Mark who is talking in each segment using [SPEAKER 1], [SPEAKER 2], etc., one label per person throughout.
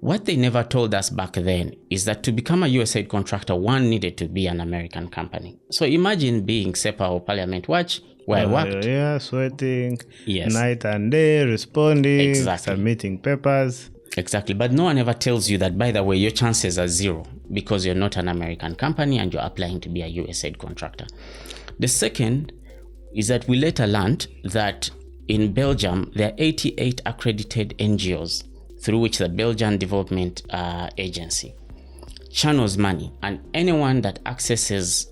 [SPEAKER 1] What they never told us back then is that to become a USAID contractor, one needed to be an American company. So imagine being SEPA or Parliament Watch, where I worked.
[SPEAKER 2] Yeah, sweating,
[SPEAKER 1] Yes.
[SPEAKER 2] night and day, responding,
[SPEAKER 1] Exactly.
[SPEAKER 2] submitting papers.
[SPEAKER 1] Exactly. But no one ever tells you that, by the way, your chances are zero because you're not an American company and you're applying to be a USAID contractor. The second is that we later learned that in Belgium, there are 88 accredited NGOs through which the Belgian Development Agency channels money, and anyone that accesses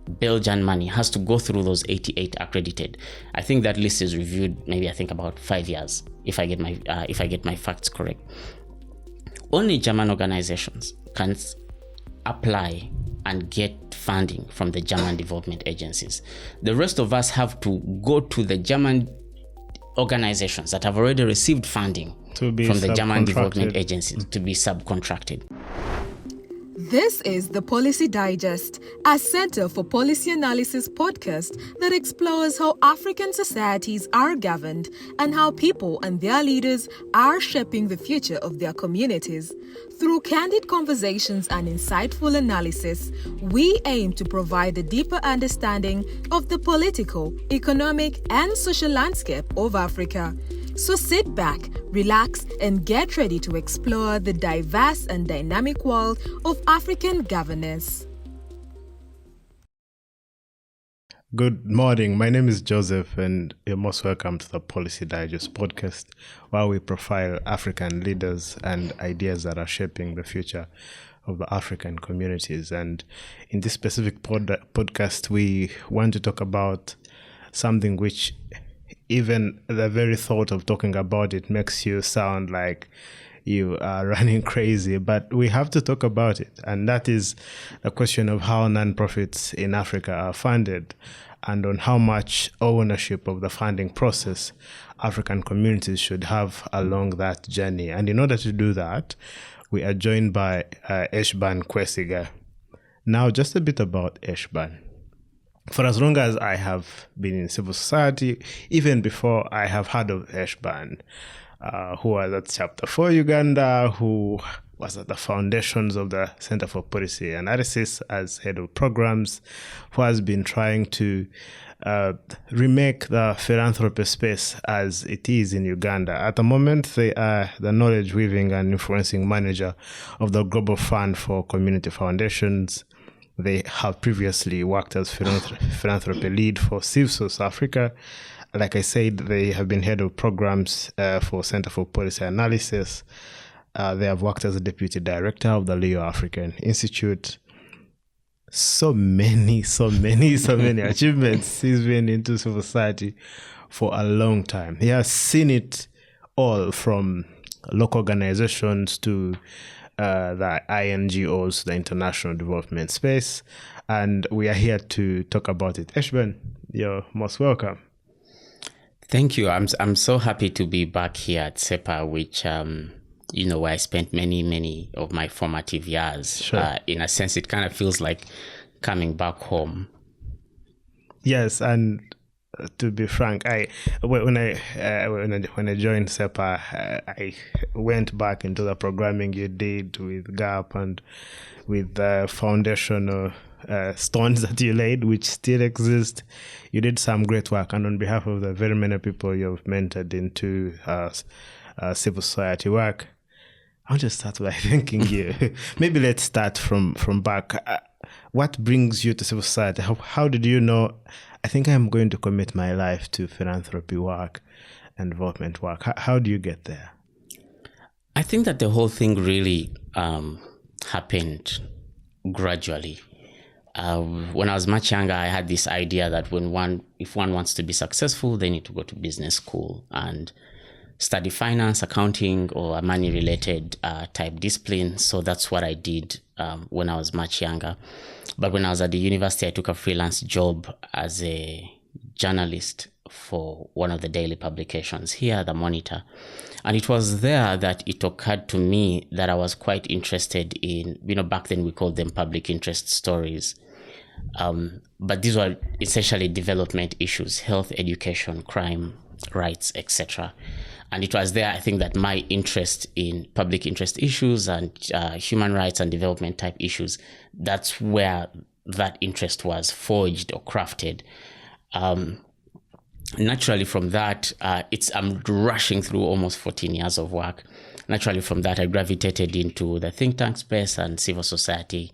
[SPEAKER 1] Belgian money has to go through those 88 accredited. I think that list is reviewed maybe about 5 years, if I get my facts correct. Only German organizations can apply and get funding from the German development agencies. The rest of us have to go to the German organizations that have already received funding from the German development agencies to be subcontracted.
[SPEAKER 3] This is the Policy Digest, a Center for Policy Analysis podcast that explores how African societies are governed and how people and their leaders are shaping the future of their communities. Through candid conversations and insightful analysis, we aim to provide a deeper understanding of the political, economic, and social landscape of Africa. So sit back, relax, and get ready to explore the diverse and dynamic world of African governance.
[SPEAKER 2] Good morning. My name is Joseph, and you're most welcome to the Policy Digest podcast, where we profile African leaders and ideas that are shaping the future of the African communities. And in this specific podcast, we want to talk about something which, even the very thought of talking about it makes you sound like you are running crazy, but we have to talk about it. And that is the question of how nonprofits in Africa are funded and on how much ownership of the funding process African communities should have along that journey. And in order to do that, we are joined by ESHBURN Kwesiga. Now, just a bit about ESHBURN. For as long as I have been in civil society, even before I have heard of ESHBURN, who was at Chapter 4 Uganda, who was at the foundations of the Center for Policy Analysis as head of programs, who has been trying to remake the philanthropy space as it is in Uganda. At the moment, they are the knowledge weaving and influencing manager of the Global Fund for Community Foundations. They have previously worked as philanthropy lead for Civil South Africa. Like I said, they have been head of programs for Center for Policy Analysis. They have worked as a deputy director of the Leo African Institute. So many achievements. He's been into civil society for a long time. He has seen it all, from local organizations to the INGOs, the international development space, and we are here to talk about it. ESHBURN, you're most welcome.
[SPEAKER 1] Thank you. I'm so happy to be back here at SEPA, which where I spent many of my formative years.
[SPEAKER 2] Sure.
[SPEAKER 1] In a sense, it kind of feels like coming back home.
[SPEAKER 2] Yes, and to be frank, when I joined SEPA, I went back into the programming you did with GAP and with the foundational stones that you laid, which still exist. You did some great work, and on behalf of the very many people you've mentored into civil society work, I want to start by thanking you. Maybe let's start from back. What brings you to civil society? How did you know, I think I'm going to commit my life to philanthropy work and development work? How do you get there?
[SPEAKER 1] I think that the whole thing really happened gradually. When I was much younger, I had this idea that if one wants to be successful, they need to go to business school and study finance, accounting, or a money-related type discipline. So that's what I did when I was much younger. But when I was at the university, I took a freelance job as a journalist for one of the daily publications here, The Monitor. And it was there that it occurred to me that I was quite interested in, back then we called them public interest stories. But these were essentially development issues: health, education, crime, rights, etc. And it was there, I think, that my interest in public interest issues and human rights and development type issues, that's where that interest was forged or crafted. Naturally from that, I'm rushing through almost 14 years of work. Naturally from that, I gravitated into the think tank space and civil society.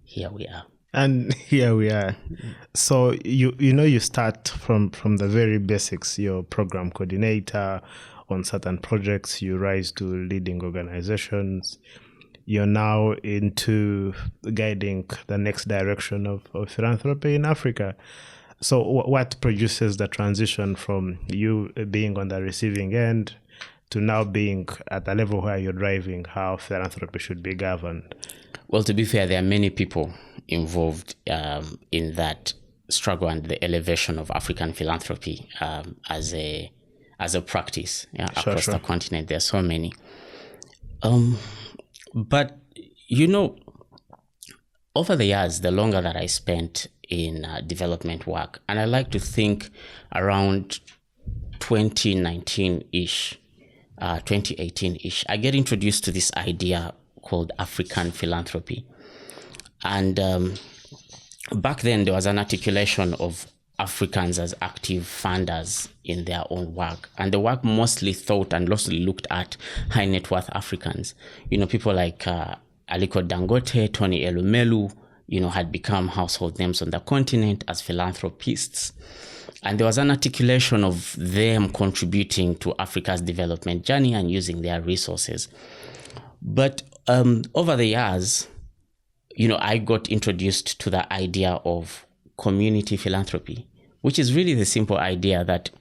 [SPEAKER 1] Here we are.
[SPEAKER 2] And here we are. So you start from the very basics. You're program coordinator on certain projects. You rise to leading organizations. You're now into guiding the next direction of philanthropy in Africa. So what produces the transition from you being on the receiving end to now being at the level where you're driving how philanthropy should be governed?
[SPEAKER 1] Well, to be fair, there are many people involved in that struggle and the elevation of African philanthropy as a practice across the continent. There are so many. But, over the years, the longer that I spent in development work, and I like to think around 2019-ish, 2018-ish, I get introduced to this idea called African philanthropy. And back then, there was an articulation of Africans as active funders in their own work. And the work mostly thought and mostly looked at high net worth Africans. People like Aliko Dangote, Tony Elumelu, had become household names on the continent as philanthropists. And there was an articulation of them contributing to Africa's development journey and using their resources. But over the years, I got introduced to the idea of community philanthropy, which is really the simple idea that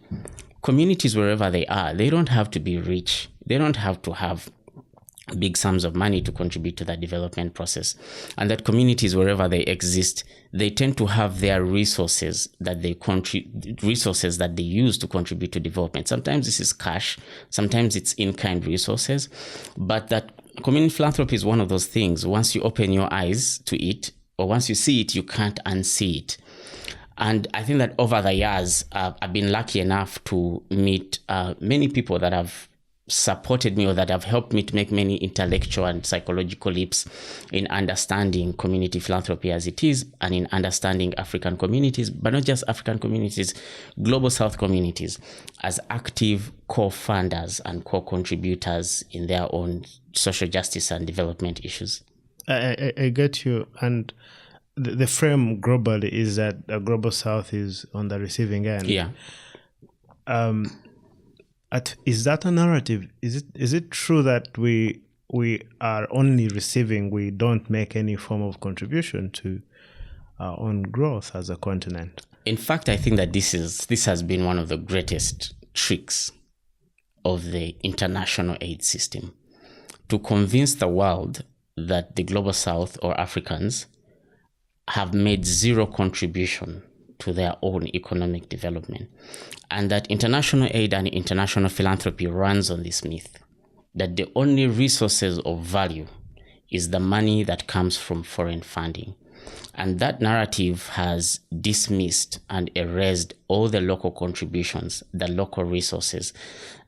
[SPEAKER 1] communities, wherever they are, they don't have to be rich. They don't have to have big sums of money to contribute to that development process. And that communities, wherever they exist, they tend to have their resources that they use to contribute to development. Sometimes this is cash, sometimes it's in-kind resources, but that community philanthropy is one of those things. Once you open your eyes to it, or once you see it, you can't unsee it. And I think that over the years, I've been lucky enough to meet many people that have supported me or that have helped me to make many intellectual and psychological leaps in understanding community philanthropy as it is, and in understanding African communities, but not just African communities, global South communities, as active co-funders and co-contributors in their own social justice and development issues.
[SPEAKER 2] I get you. And the frame globally is that the global South is on the receiving end.
[SPEAKER 1] Yeah.
[SPEAKER 2] Is that a narrative? Is it true that we are only receiving, we don't make any form of contribution to our own growth as a continent?
[SPEAKER 1] In fact, I think that this has been one of the greatest tricks of the international aid system, to convince the world that the global South or Africans have made zero contribution to their own economic development, and that international aid and international philanthropy runs on this myth that the only resources of value is the money that comes from foreign funding. And that narrative has dismissed and erased all the local contributions, the local resources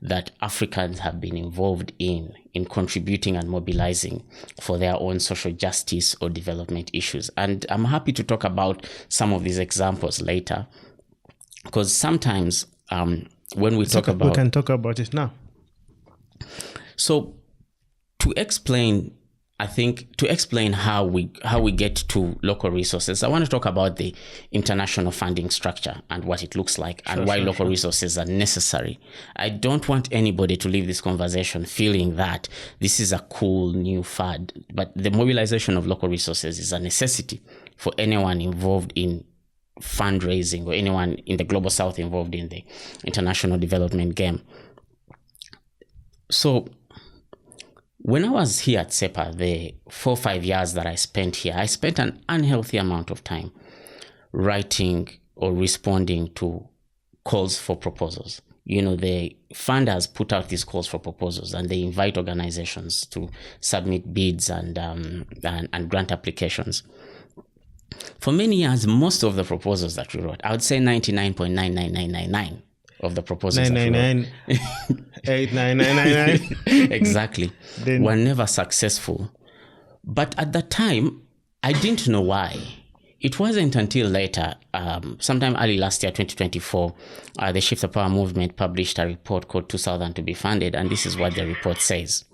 [SPEAKER 1] that Africans have been involved in contributing and mobilizing for their own social justice or development issues. And I'm happy to talk about some of these examples later, because sometimes when we talk about...
[SPEAKER 2] We can talk about it now.
[SPEAKER 1] So to explain how we get to local resources, I want to talk about the international funding structure and what it looks like and why local resources are necessary. I don't want anybody to leave this conversation feeling that this is a cool new fad, but the mobilization of local resources is a necessity for anyone involved in fundraising or anyone in the global South involved in the international development game. So when I was here at SEPA, the 4 or 5 years that I spent here, I spent an unhealthy amount of time writing or responding to calls for proposals. The funders put out these calls for proposals, and they invite organizations to submit bids and grant applications. For many years, most of the proposals that we wrote, I would say 99.99999, of the proposals.
[SPEAKER 2] 999
[SPEAKER 1] Exactly. Were never successful. But at that time, I didn't know why. It wasn't until later, sometime early last year, 2024, the Shift the Power movement published a report called 2000 to be funded, and this is what the report says.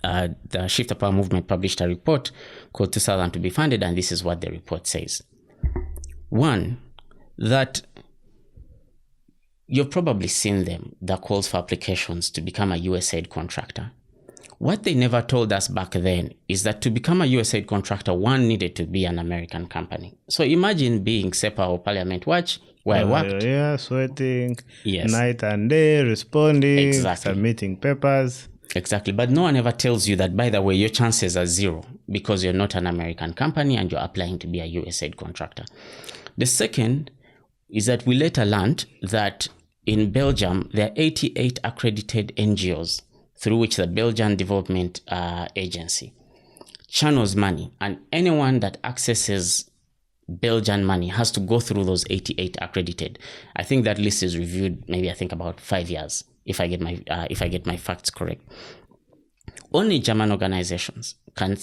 [SPEAKER 1] The Shift the Power movement published a report called 2000 to be funded, and this is what the report says. One, that you've probably seen them, the calls for applications to become a USAID contractor. What they never told us back then is that to become a USAID contractor, one needed to be an American company. So imagine being SEPA or Parliament Watch, where I worked.
[SPEAKER 2] Sweating, night and day, responding, submitting papers.
[SPEAKER 1] Exactly. But no one ever tells you that, by the way, your chances are zero because you're not an American company and you're applying to be a USAID contractor. The second is that we later learned that in Belgium, there are 88 accredited NGOs through which the Belgian Development Agency channels money, and anyone that accesses Belgian money has to go through those 88 accredited. I think that list is reviewed maybe about 5 years, if I get my facts correct. Only German organizations can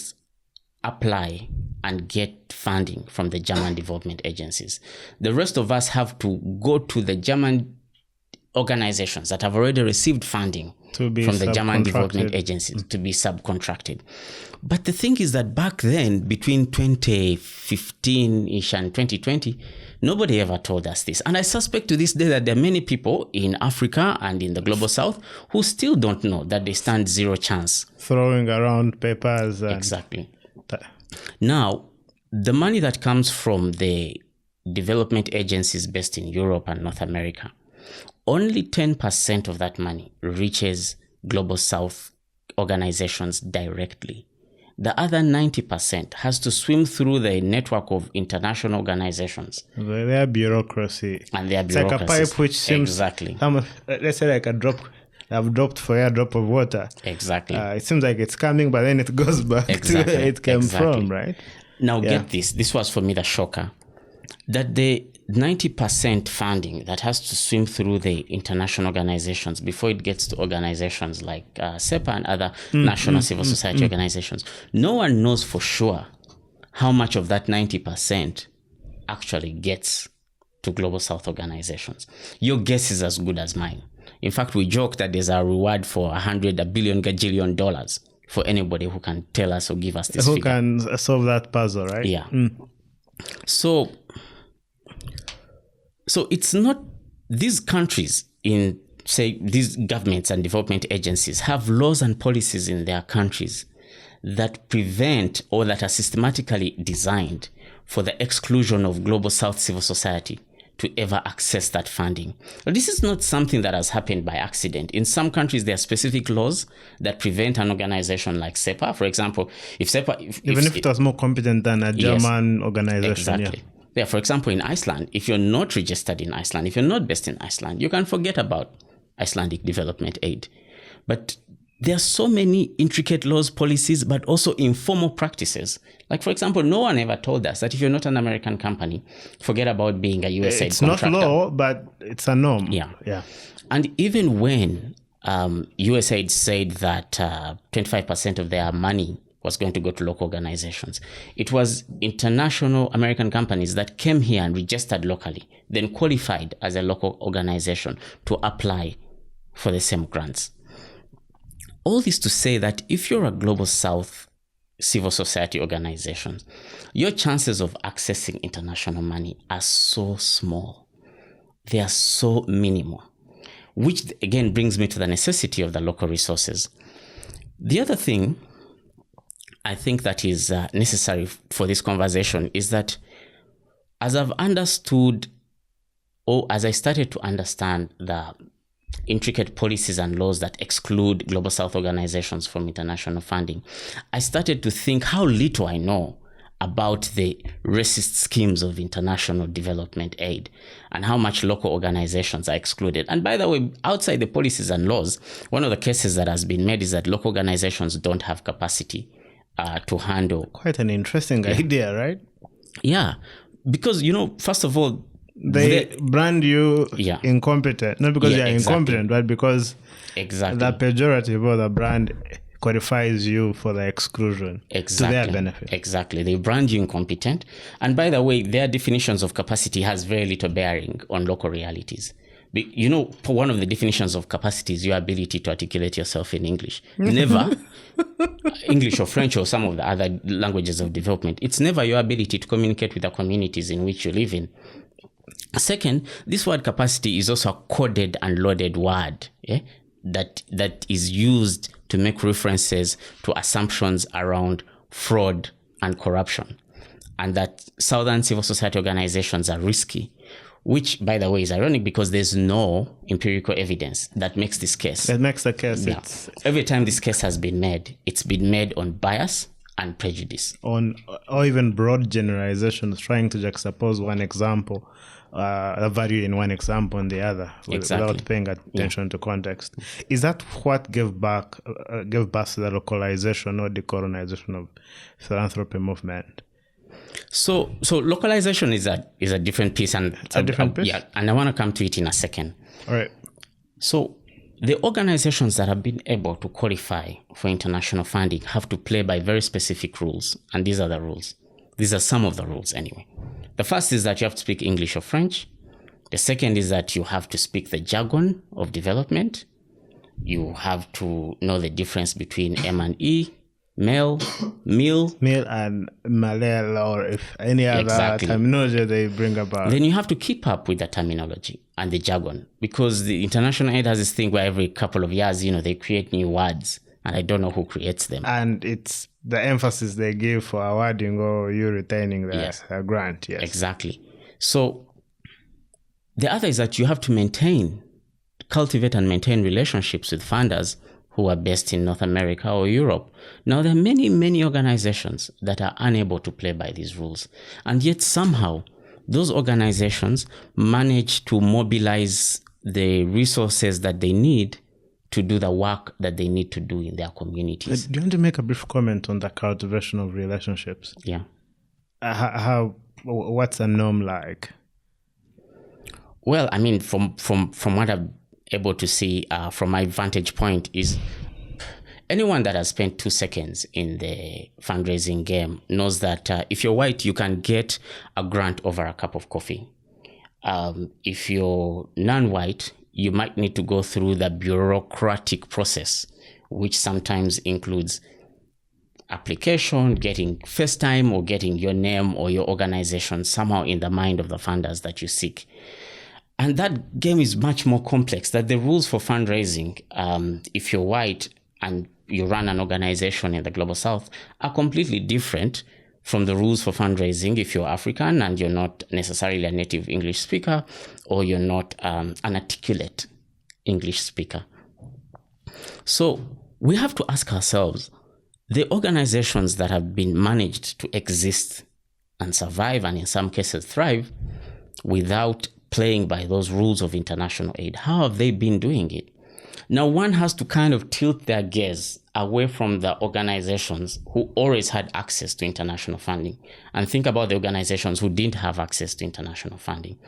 [SPEAKER 1] apply and get funding from the German development agencies. The rest of us have to go to the German organizations that have already received funding from the German development agencies to be subcontracted. But the thing is that back then, between 2015-ish and 2020, nobody ever told us this. And I suspect to this day that there are many people in Africa and in the global south who still don't know that they stand zero chance.
[SPEAKER 2] Throwing around papers.
[SPEAKER 1] Exactly. Now, the money that comes from the development agencies based in Europe and North America, only 10% of that money reaches Global South organizations directly. The other 90% has to swim through the network of international organizations.
[SPEAKER 2] Their bureaucracy.
[SPEAKER 1] And their
[SPEAKER 2] bureaucracy. It's like a pipe which seems...
[SPEAKER 1] Exactly.
[SPEAKER 2] Let's say like a drop. I've dropped for a drop of water.
[SPEAKER 1] Exactly.
[SPEAKER 2] It seems like it's coming, but then it goes back to where it came from, right?
[SPEAKER 1] Now get this. This was for me the shocker. That the 90% funding that has to swim through the international organizations before it gets to organizations like SEPA and other national civil society organizations, no one knows for sure how much of that 90% actually gets to Global South organizations. Your guess is as good as mine. In fact, we joke that there's a reward for $100 billion gajillion for anybody who can tell us or give us this figure.
[SPEAKER 2] Who can solve that puzzle, right?
[SPEAKER 1] Yeah. So it's not, these countries in, say, these governments and development agencies have laws and policies in their countries that prevent or that are systematically designed for the exclusion of Global South civil society to ever access that funding. But this is not something that has happened by accident. In some countries, there are specific laws that prevent an organization like SEPA. For example, if SEPA...
[SPEAKER 2] Even if it was more competent than a German organization.
[SPEAKER 1] Exactly. Yeah, for example, in Iceland, if you're not registered in Iceland, if you're not based in Iceland, you can forget about Icelandic development aid. But there are so many intricate laws, policies, but also informal practices. Like, for example, no one ever told us that if you're not an American company, forget about being a USAID contractor.
[SPEAKER 2] It's not law, but it's a norm.
[SPEAKER 1] Yeah. And even when USAID said that 25% of their money was going to go to local organizations, it was international American companies that came here and registered locally, then qualified as a local organization to apply for the same grants. All this to say that if you're a Global South civil society organization, your chances of accessing international money are so small. They are so minimal, which again brings me to the necessity of the local resources. The other thing I think that is necessary for this conversation is that as I've understood, or as I started to understand the intricate policies and laws that exclude Global South organizations from international funding, I started to think how little I know about the racist schemes of international development aid and how much local organizations are excluded. And by the way, outside the policies and laws, one of the cases that has been made is that local organizations don't have capacity to handle.
[SPEAKER 2] Quite an interesting idea, right?
[SPEAKER 1] Yeah, because, first of all,
[SPEAKER 2] They brand you incompetent, not because you're incompetent, but because the pejorative or the brand qualifies you for the exclusion to their benefit.
[SPEAKER 1] Exactly. They brand you incompetent. And by the way, their definitions of capacity has very little bearing on local realities. You know, one of the definitions of capacity is your ability to articulate yourself in English. Never English or French or some of the other languages of development. It's never your ability to communicate with the communities in which you live in. Second, this word capacity is also a coded and loaded word that is used to make references to assumptions around fraud and corruption, and that Southern civil society organizations are risky, which, by the way, is ironic because there's no empirical evidence that makes this case.
[SPEAKER 2] That makes the case.
[SPEAKER 1] Yeah. Every time this case has been made, it's been made on bias and prejudice.
[SPEAKER 2] Or even broad generalizations, trying to juxtapose one example, a value in one example and the other, without paying attention to context. Is that what gave birth to the localization or decolonization of philanthropy movement?
[SPEAKER 1] So localization is a different piece, and
[SPEAKER 2] a different piece.
[SPEAKER 1] Yeah, and I want to come to it in a second.
[SPEAKER 2] All right.
[SPEAKER 1] So the organizations that have been able to qualify for international funding have to play by very specific rules, and these are the rules. These are some of the rules anyway. The first is that you have to speak English or French. The second is that you have to speak the jargon of development. You have to know the difference between M and E, meal and
[SPEAKER 2] malel, or if any other terminology they bring about.
[SPEAKER 1] Then you have to keep up with the terminology and the jargon, because the international aid has this thing where every couple of years, they create new words, and I don't know who creates them.
[SPEAKER 2] And it's the emphasis they give for awarding or you retaining the grant. Yes,
[SPEAKER 1] exactly. So the other is that you have to cultivate and maintain relationships with funders who are based in North America or Europe. Now, there are many, many organizations that are unable to play by these rules. And yet somehow those organizations manage to mobilize the resources that they need to do the work that they need to do in their communities.
[SPEAKER 2] Do you want to make a brief comment on the cultivation of relationships?
[SPEAKER 1] Yeah.
[SPEAKER 2] What's a norm like?
[SPEAKER 1] Well, I mean, from what I'm able to see from my vantage point is anyone that has spent 2 seconds in the fundraising game knows that if you're white, you can get a grant over a cup of coffee. If you're non-white, you might need to go through the bureaucratic process, which sometimes includes application, getting first time, or getting your name or your organization somehow in the mind of the funders that you seek. And that game is much more complex, that the rules for fundraising, if you're white and you run an organization in the Global South, are completely different from the rules for fundraising if you're African and you're not necessarily a native English speaker, or you're not an articulate English speaker. So we have to ask ourselves, the organizations that have been managed to exist and survive, and in some cases thrive, without playing by those rules of international aid, how have they been doing it? Now, one has to kind of tilt their gaze away from the organizations who always had access to international funding and think about the organizations who didn't have access to international funding.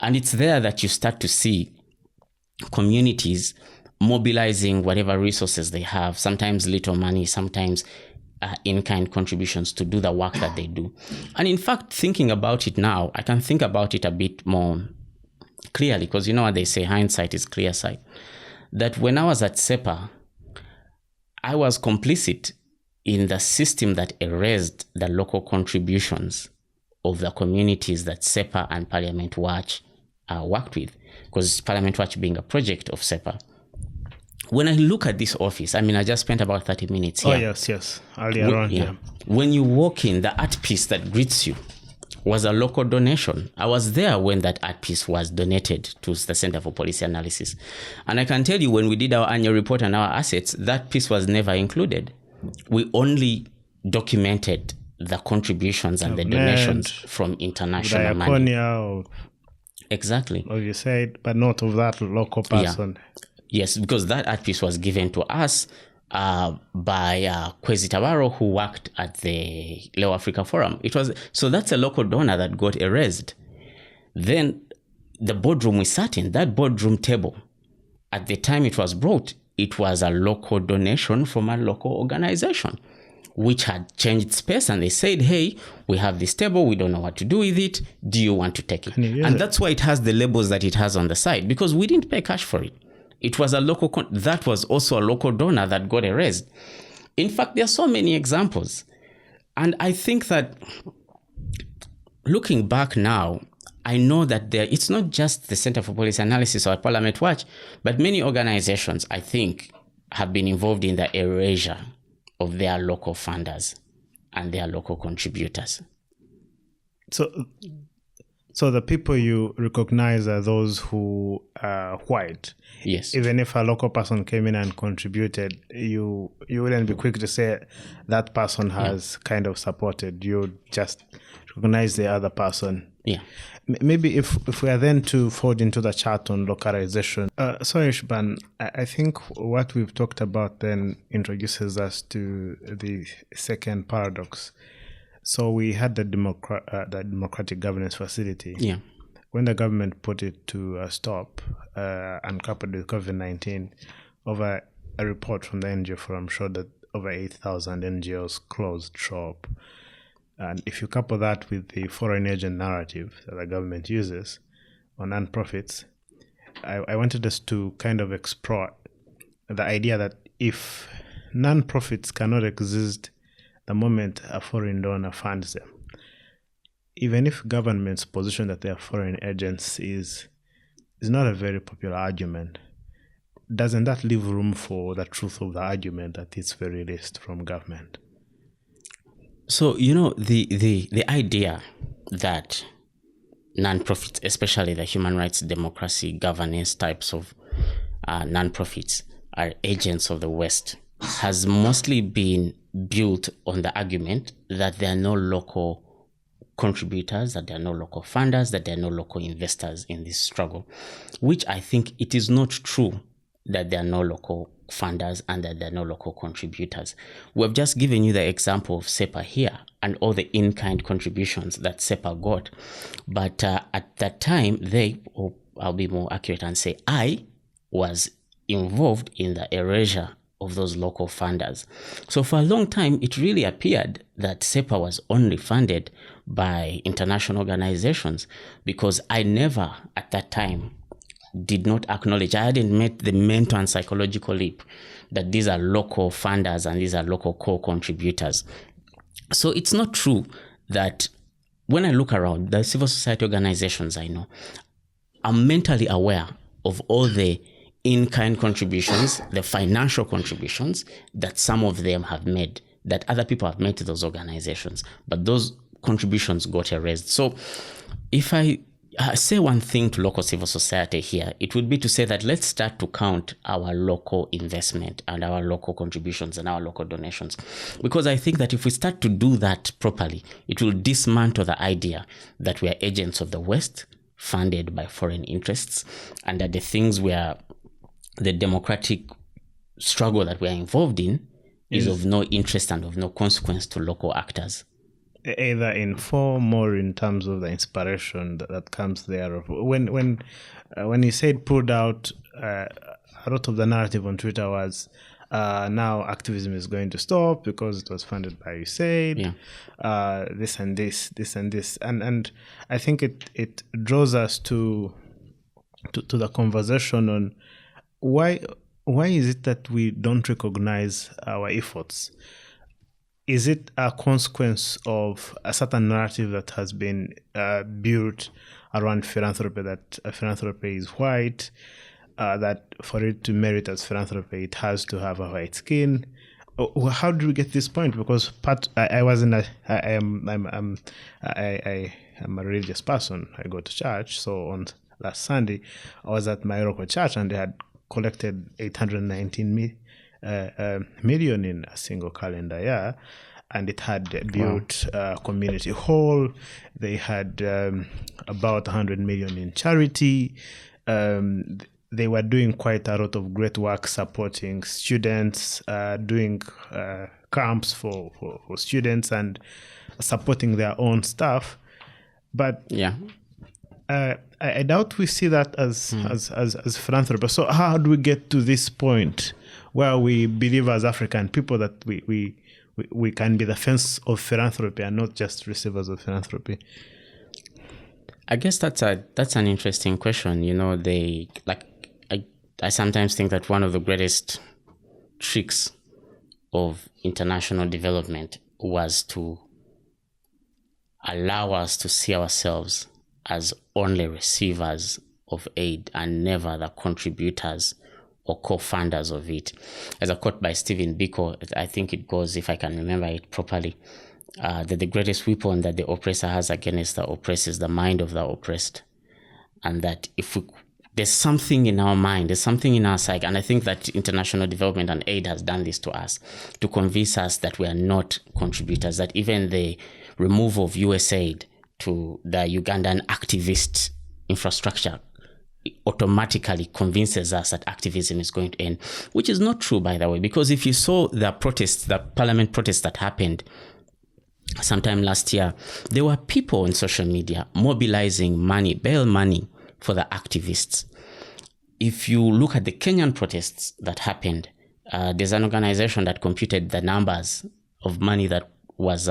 [SPEAKER 1] And it's there that you start to see communities mobilizing whatever resources they have, sometimes little money, sometimes in-kind contributions to do the work that they do. And in fact, thinking about it now, I can think about it a bit more clearly, because you know what they say, hindsight is clear sight. That when I was at SEPA, I was complicit in the system that erased the local contributions of the communities that SEPA and Parliament Watch worked with, because Parliament Watch being a project of SEPA. When I look at this office, I mean, I just spent about 30 minutes here.
[SPEAKER 2] Oh, yes. Earlier on, yeah.
[SPEAKER 1] When you walk in, the art piece that greets you was a local donation. I was there when that art piece was donated to the Center for Policy Analysis. And I can tell you, when we did our annual report on our assets, that piece was never included. We only documented the contributions and the donations from international money. Exactly.
[SPEAKER 2] Or you said, but not of that local person.
[SPEAKER 1] Yeah. Yes, because that art piece was given to us by Kwesi Tabaro, who worked at the Leo Africa Forum. So that's a local donor that got erased. Then the boardroom we sat in, that boardroom table, at the time it was brought, it was a local donation from a local organization, which had changed space, and they said, hey, we have this table, we don't know what to do with it, do you want to take it? And that's why it has the labels that it has on the side, because we didn't pay cash for it. It was a local, that was also a local donor that got erased. In fact, there are so many examples. And I think that looking back now, I know that it's not just the Center for Policy Analysis or Parliament Watch, but many organizations, I think, have been involved in the erasure of their local funders and their local contributors.
[SPEAKER 2] So the people you recognize are those who are white.
[SPEAKER 1] Yes.
[SPEAKER 2] Even if a local person came in and contributed, you wouldn't be quick to say that person has kind of supported. You just recognize the other person.
[SPEAKER 1] Yeah.
[SPEAKER 2] Maybe if we are then to forward into the chat on localization. Sorry, ESHBURN, I think what we've talked about then introduces us to the second paradox. So we had the democratic governance facility.
[SPEAKER 1] Yeah.
[SPEAKER 2] When the government put it to a stop and coupled with COVID-19, over a report from the NGO Forum showed that over 8,000 NGOs closed shop. And if you couple that with the foreign agent narrative that the government uses on non-profits, I wanted us to kind of explore the idea that if non-profits cannot exist the moment a foreign donor funds them, even if government's position that they are foreign agents is not a very popular argument, doesn't that leave room for the truth of the argument that it's very least from government?
[SPEAKER 1] So, the idea that non-profits, especially the human rights, democracy, governance types of non-profits, are agents of the West, has mostly been built on the argument that there are no local contributors, that there are no local funders, that there are no local investors in this struggle, which I think it is not true that there are no local funders and that there are no local contributors. We've just given you the example of SEPA here and all the in-kind contributions that SEPA got. But at that time, I'll be more accurate and say I was involved in the erasure of those local funders. So for a long time, it really appeared that SEPA was only funded by international organizations, because I never at that time did not acknowledge, I hadn't made the mental and psychological leap that these are local funders and these are local co-contributors. So it's not true that when I look around, the civil society organizations I know, I'm mentally aware of all the in-kind contributions, the financial contributions that some of them have made, that other people have made to those organizations, but those contributions got erased. So if I say one thing to local civil society here, it would be to say that let's start to count our local investment and our local contributions and our local donations. Because I think that if we start to do that properly, it will dismantle the idea that we are agents of the West, funded by foreign interests, and that the things the democratic struggle that we are involved in is of no interest and of no consequence to local actors.
[SPEAKER 2] Either in form or in terms of the inspiration that comes there. When you said pulled out, a lot of the narrative on Twitter was now activism is going to stop because it was funded by USAID, this and this. And I think it draws us to the conversation on why is it that we don't recognize our efforts? Is it a consequence of a certain narrative that has been built around philanthropy, that philanthropy is white, that for it to merit as philanthropy, it has to have a white skin? How do we get this point? Because I'm a religious person. I go to church. So on last Sunday, I was at my local church and they had collected 819 million in a single calendar year, and it had built a community hall. They had about 100 million in charity. They were doing quite a lot of great work supporting students, doing camps for students and supporting their own staff. But I doubt we see that as philanthropy. So how do we get to this point where we believe as African people that we can be the face of philanthropy and not just receivers of philanthropy?
[SPEAKER 1] I guess that's an interesting question. I sometimes think that one of the greatest tricks of international development was to allow us to see ourselves as only receivers of aid and never the contributors or co-founders of it. As a quote by Stephen Biko, I think it goes, if I can remember it properly, that the greatest weapon that the oppressor has against the oppressed is the mind of the oppressed. And that there's something in our mind, there's something in our psyche, and I think that international development and aid has done this to us, to convince us that we are not contributors, that even the removal of US aid to the Ugandan activist infrastructure automatically convinces us that activism is going to end, which is not true, by the way, because if you saw the parliament protests that happened sometime last year, there were people on social media mobilizing bail money for the activists. If you look at the Kenyan protests that happened, there's an organization that computed the numbers of money that was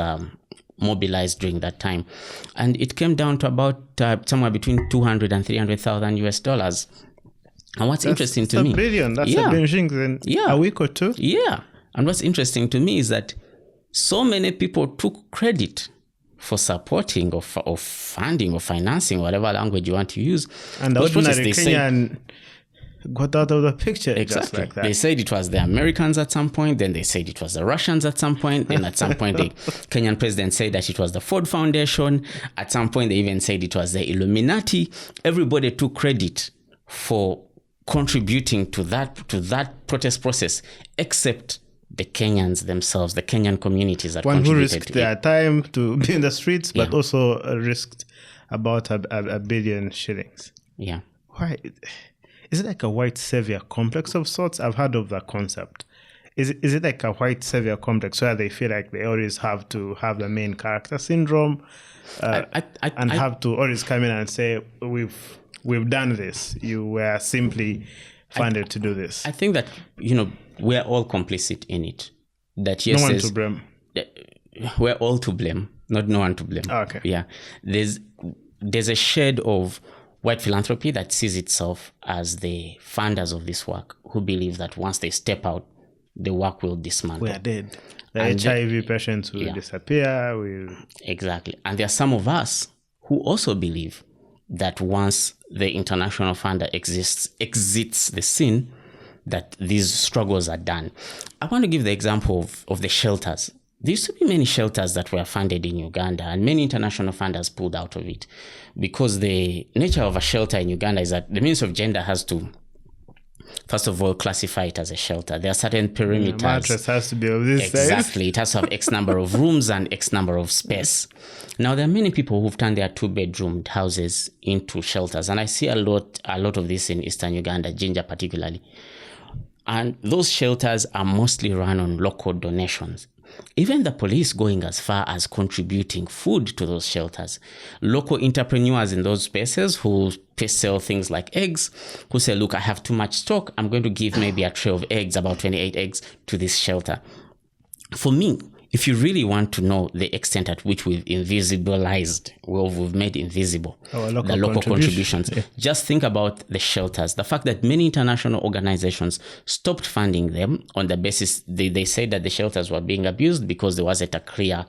[SPEAKER 1] mobilized during that time, and it came down to about somewhere between 200 and 300,000 US dollars. And what's interesting to me,
[SPEAKER 2] $1 billion. That's $1 billion in a week or two.
[SPEAKER 1] Yeah, and what's interesting to me is that so many people took credit for supporting or funding or financing, whatever language you want to use.
[SPEAKER 2] And the ordinary Kenyan got out of the picture.
[SPEAKER 1] Exactly.
[SPEAKER 2] Just like that.
[SPEAKER 1] They said it was the Americans at some point, then they said it was the Russians at some point, then at some point the Kenyan president said that it was the Ford Foundation. At some point they even said it was the Illuminati. Everybody took credit for contributing to that protest process, except the Kenyans themselves, the Kenyan communities that
[SPEAKER 2] one who
[SPEAKER 1] contributed
[SPEAKER 2] risked
[SPEAKER 1] to
[SPEAKER 2] their
[SPEAKER 1] it.
[SPEAKER 2] time to be in the streets, but also risked about a billion shillings.
[SPEAKER 1] Yeah.
[SPEAKER 2] Why? Is it like a white savior complex of sorts? I've heard of that concept. Is it like a white savior complex where they feel like they always have to have the main character syndrome and have to always come in and say, we've done this. You were simply funded to do this.
[SPEAKER 1] I think that, we're all complicit in it. That yes,
[SPEAKER 2] no one to blame.
[SPEAKER 1] We're all to blame, not no one to blame.
[SPEAKER 2] Oh, okay.
[SPEAKER 1] Yeah. There's a shade of white philanthropy that sees itself as the funders of this work, who believe that once they step out, the work will dismantle.
[SPEAKER 2] We are dead. The HIV patients will disappear.
[SPEAKER 1] Exactly. And there are some of us who also believe that once the international funder exits the scene, that these struggles are done. I want to give the example of the shelters. There used to be many shelters that were funded in Uganda, and many international funders pulled out of it, because the nature of a shelter in Uganda is that the Ministry of Gender has to, first of all, classify it as a shelter. There are certain perimeters.
[SPEAKER 2] The mattress has to be of this size.
[SPEAKER 1] Exactly. It has to have X number of rooms and X number of space. Now, there are many people who've turned their 2-bedroom houses into shelters, and I see a lot of this in Eastern Uganda, Jinja particularly. And those shelters are mostly run on local donations. Even the police going as far as contributing food to those shelters. Local entrepreneurs in those spaces who sell things like eggs, who say, look, I have too much stock. I'm going to give maybe a tray of eggs, about 28 eggs, to this shelter. For me, if you really want to know the extent at which we've invisibilized, we've made invisible the local contributions, just think about the shelters. The fact that many international organizations stopped funding them on the basis, they said that the shelters were being abused because there wasn't a clear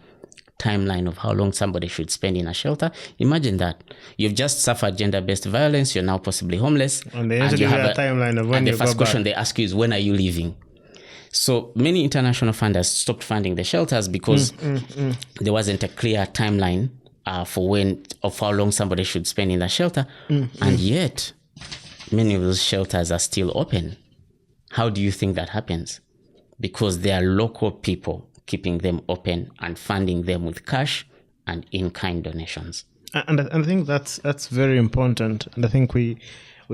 [SPEAKER 1] timeline of how long somebody should spend in a shelter. Imagine that. You've just suffered gender-based violence, you're now possibly homeless.
[SPEAKER 2] And they usually have a timeline of when
[SPEAKER 1] and
[SPEAKER 2] you
[SPEAKER 1] the first
[SPEAKER 2] go
[SPEAKER 1] question
[SPEAKER 2] back.
[SPEAKER 1] they ask you is, when are you leaving? So many international funders stopped funding the shelters because there wasn't a clear timeline for how long somebody should spend in the shelter. And yet, many of those shelters are still open. How do you think that happens? Because there are local people keeping them open and funding them with cash and in-kind donations.
[SPEAKER 2] And I think that's very important. And I think we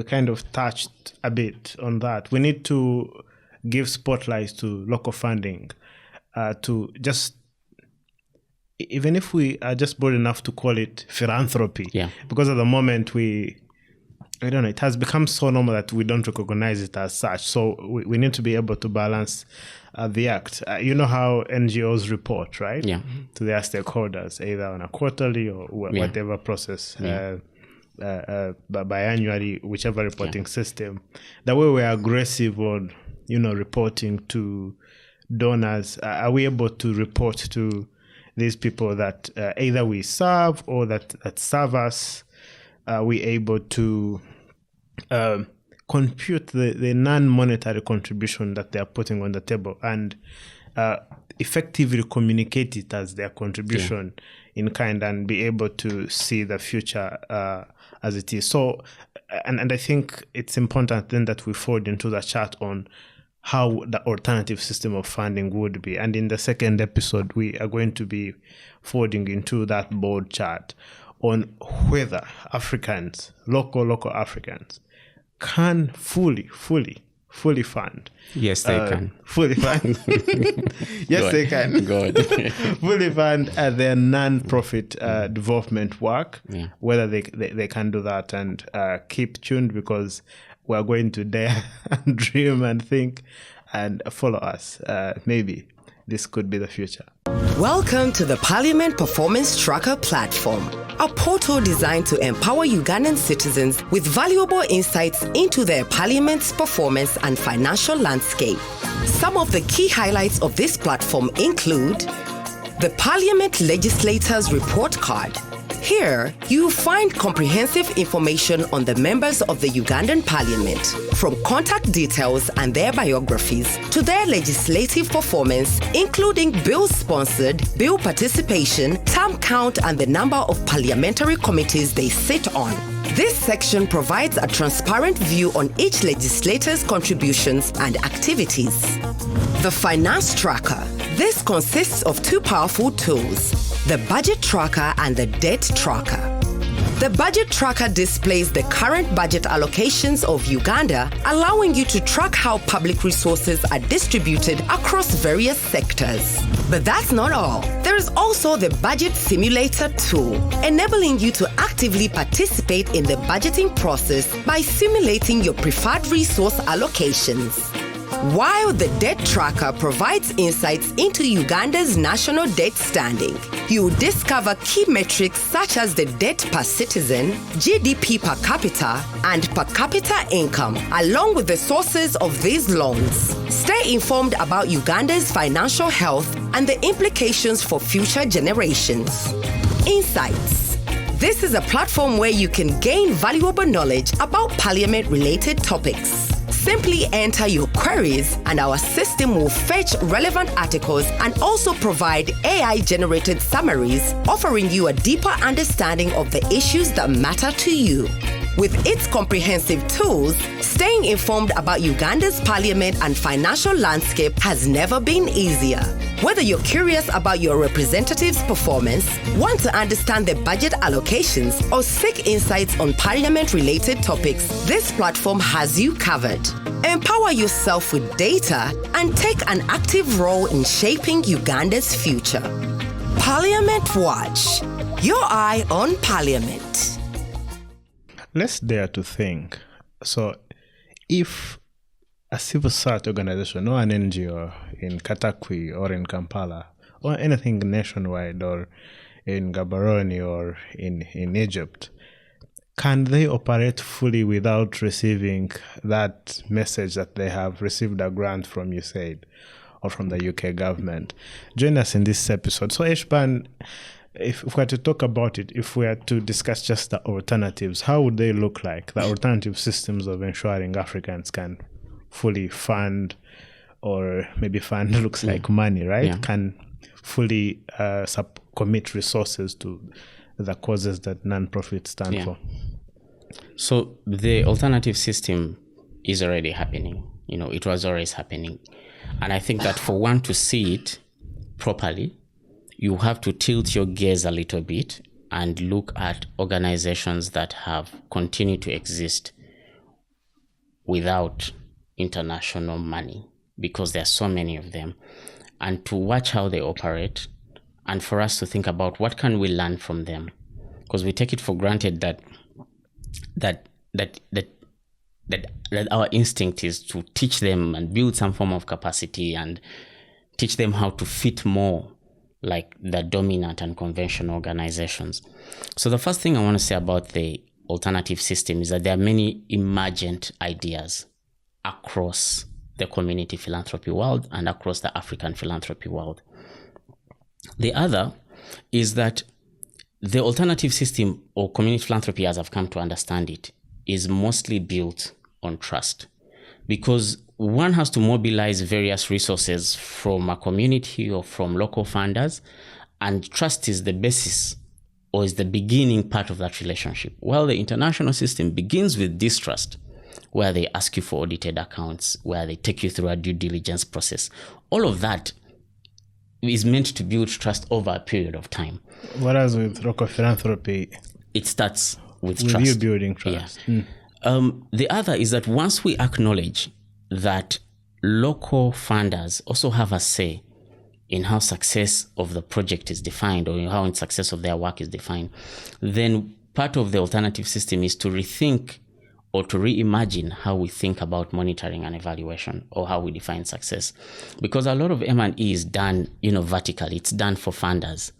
[SPEAKER 2] kind of touched a bit on that. We need to give spotlights to local funding, to just even if we are just bold enough to call it philanthropy,
[SPEAKER 1] Yeah.
[SPEAKER 2] because at the moment I don't know, it has become so normal that we don't recognize it as such. So we need to be able to balance the act. You know how NGOs report, right?
[SPEAKER 1] Yeah.
[SPEAKER 2] To their stakeholders, either on a quarterly or whatever process, biannually, whichever reporting system. The way we're aggressive on, reporting to donors, are we able to report to these people that either we serve or that serve us? Are we able to compute the non-monetary contribution that they are putting on the table and effectively communicate it as their contribution in kind and be able to see the future as it is? So, and I think it's important then that we forward into the chat on how the alternative system of funding would be. And in the second episode, we are going to be forwarding into that board chart on whether Africans, local Africans, can fully fund.
[SPEAKER 1] Yes, they can.
[SPEAKER 2] Fully fund. Yes, they can.
[SPEAKER 1] Good.
[SPEAKER 2] Fully fund their non-profit development work, whether they can do that. And keep tuned, because we're going to dare and dream and think and follow us. Maybe this could be the future.
[SPEAKER 4] Welcome to the Parliament Performance Tracker platform, a portal designed to empower Ugandan citizens with valuable insights into their parliament's performance and financial landscape. Some of the key highlights of this platform include the Parliament Legislators Report Card. Here, you find comprehensive information on the members of the Ugandan Parliament, from contact details and their biographies to their legislative performance, including bills sponsored, bill participation, term count, and the number of parliamentary committees they sit on. This section provides a transparent view on each legislator's contributions and activities. The Finance Tracker. This consists of two powerful tools: the Budget Tracker and the Debt Tracker. The Budget Tracker displays the current budget allocations of Uganda, allowing you to track how public resources are distributed across various sectors. But that's not all. There is also the Budget Simulator tool, enabling you to actively participate in the budgeting process by simulating your preferred resource allocations. While the Debt Tracker provides insights into Uganda's national debt standing, you will discover key metrics such as the debt per citizen, GDP per capita, and per capita income, along with the sources of these loans. Stay informed about Uganda's financial health and the implications for future generations. Insights. This is a platform where you can gain valuable knowledge about parliament-related topics. Simply enter your queries and our system will fetch relevant articles and also provide AI-generated summaries, offering you a deeper understanding of the issues that matter to you. With its comprehensive tools, staying informed about Uganda's parliament and financial landscape has never been easier. Whether you're curious about your representative's performance, want to understand their budget allocations, or seek insights on parliament-related topics, this platform has you covered. Empower yourself with data and take an active role in shaping Uganda's future. Parliament Watch. Your eye on Parliament.
[SPEAKER 2] Let's dare to think. So, if a civil society organization or an NGO in Katakwi or in Kampala or anything nationwide or in Gaborone or in Egypt, can they operate fully without receiving that message that they have received a grant from USAID or from the UK government? Join us in this episode. So, ESHBURN, if we were to talk about it, if we were to discuss just the alternatives, how would they look like? The alternative systems of ensuring Africans can fully fund, or maybe fund looks like money, right?
[SPEAKER 1] Yeah.
[SPEAKER 2] Can fully commit resources to the causes that non-profits stand for.
[SPEAKER 1] So the alternative system is already happening. It was always happening. And I think that for one to see it properly, you have to tilt your gaze a little bit and look at organizations that have continued to exist without international money, because there are so many of them, and to watch how they operate and for us to think about what can we learn from them, because we take it for granted that our instinct is to teach them and build some form of capacity and teach them how to fit more like the dominant and conventional organizations. So the first thing I want to say about the alternative system is that there are many emergent ideas across the community philanthropy world and across the African philanthropy world. The other is that the alternative system, or community philanthropy as I've come to understand it, is mostly built on trust, because one has to mobilize various resources from a community or from local funders, and trust is the basis or is the beginning part of that relationship. While the international system begins with distrust, where they ask you for audited accounts, where they take you through a due diligence process. All of that is meant to build trust over a period of time.
[SPEAKER 2] Whereas with local philanthropy,
[SPEAKER 1] it starts with trust.
[SPEAKER 2] You building trust.
[SPEAKER 1] Yeah. The other is that once we acknowledge that local funders also have a say in how success of the project is defined, or how success of their work is defined, then part of the alternative system is to rethink or to reimagine how we think about monitoring and evaluation, or how we define success. Because a lot of M&E is done, vertically. It's done for funders.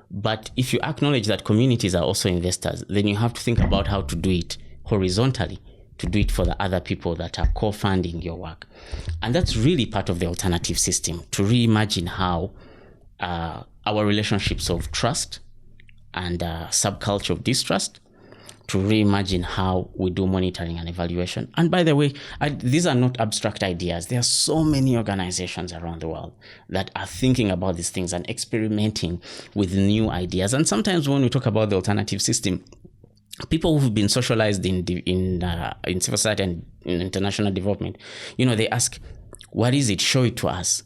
[SPEAKER 1] But if you acknowledge that communities are also investors, then you have to think about how to do it horizontally, to do it for the other people that are co-funding your work. And that's really part of the alternative system, to reimagine how our relationships of trust and subculture of distrust, to reimagine how we do monitoring and evaluation. And by the way, these are not abstract ideas. There are so many organizations around the world that are thinking about these things and experimenting with new ideas. And sometimes when we talk about the alternative system, people who've been socialized in civil society and in international development, they ask, what is it? Show it to us.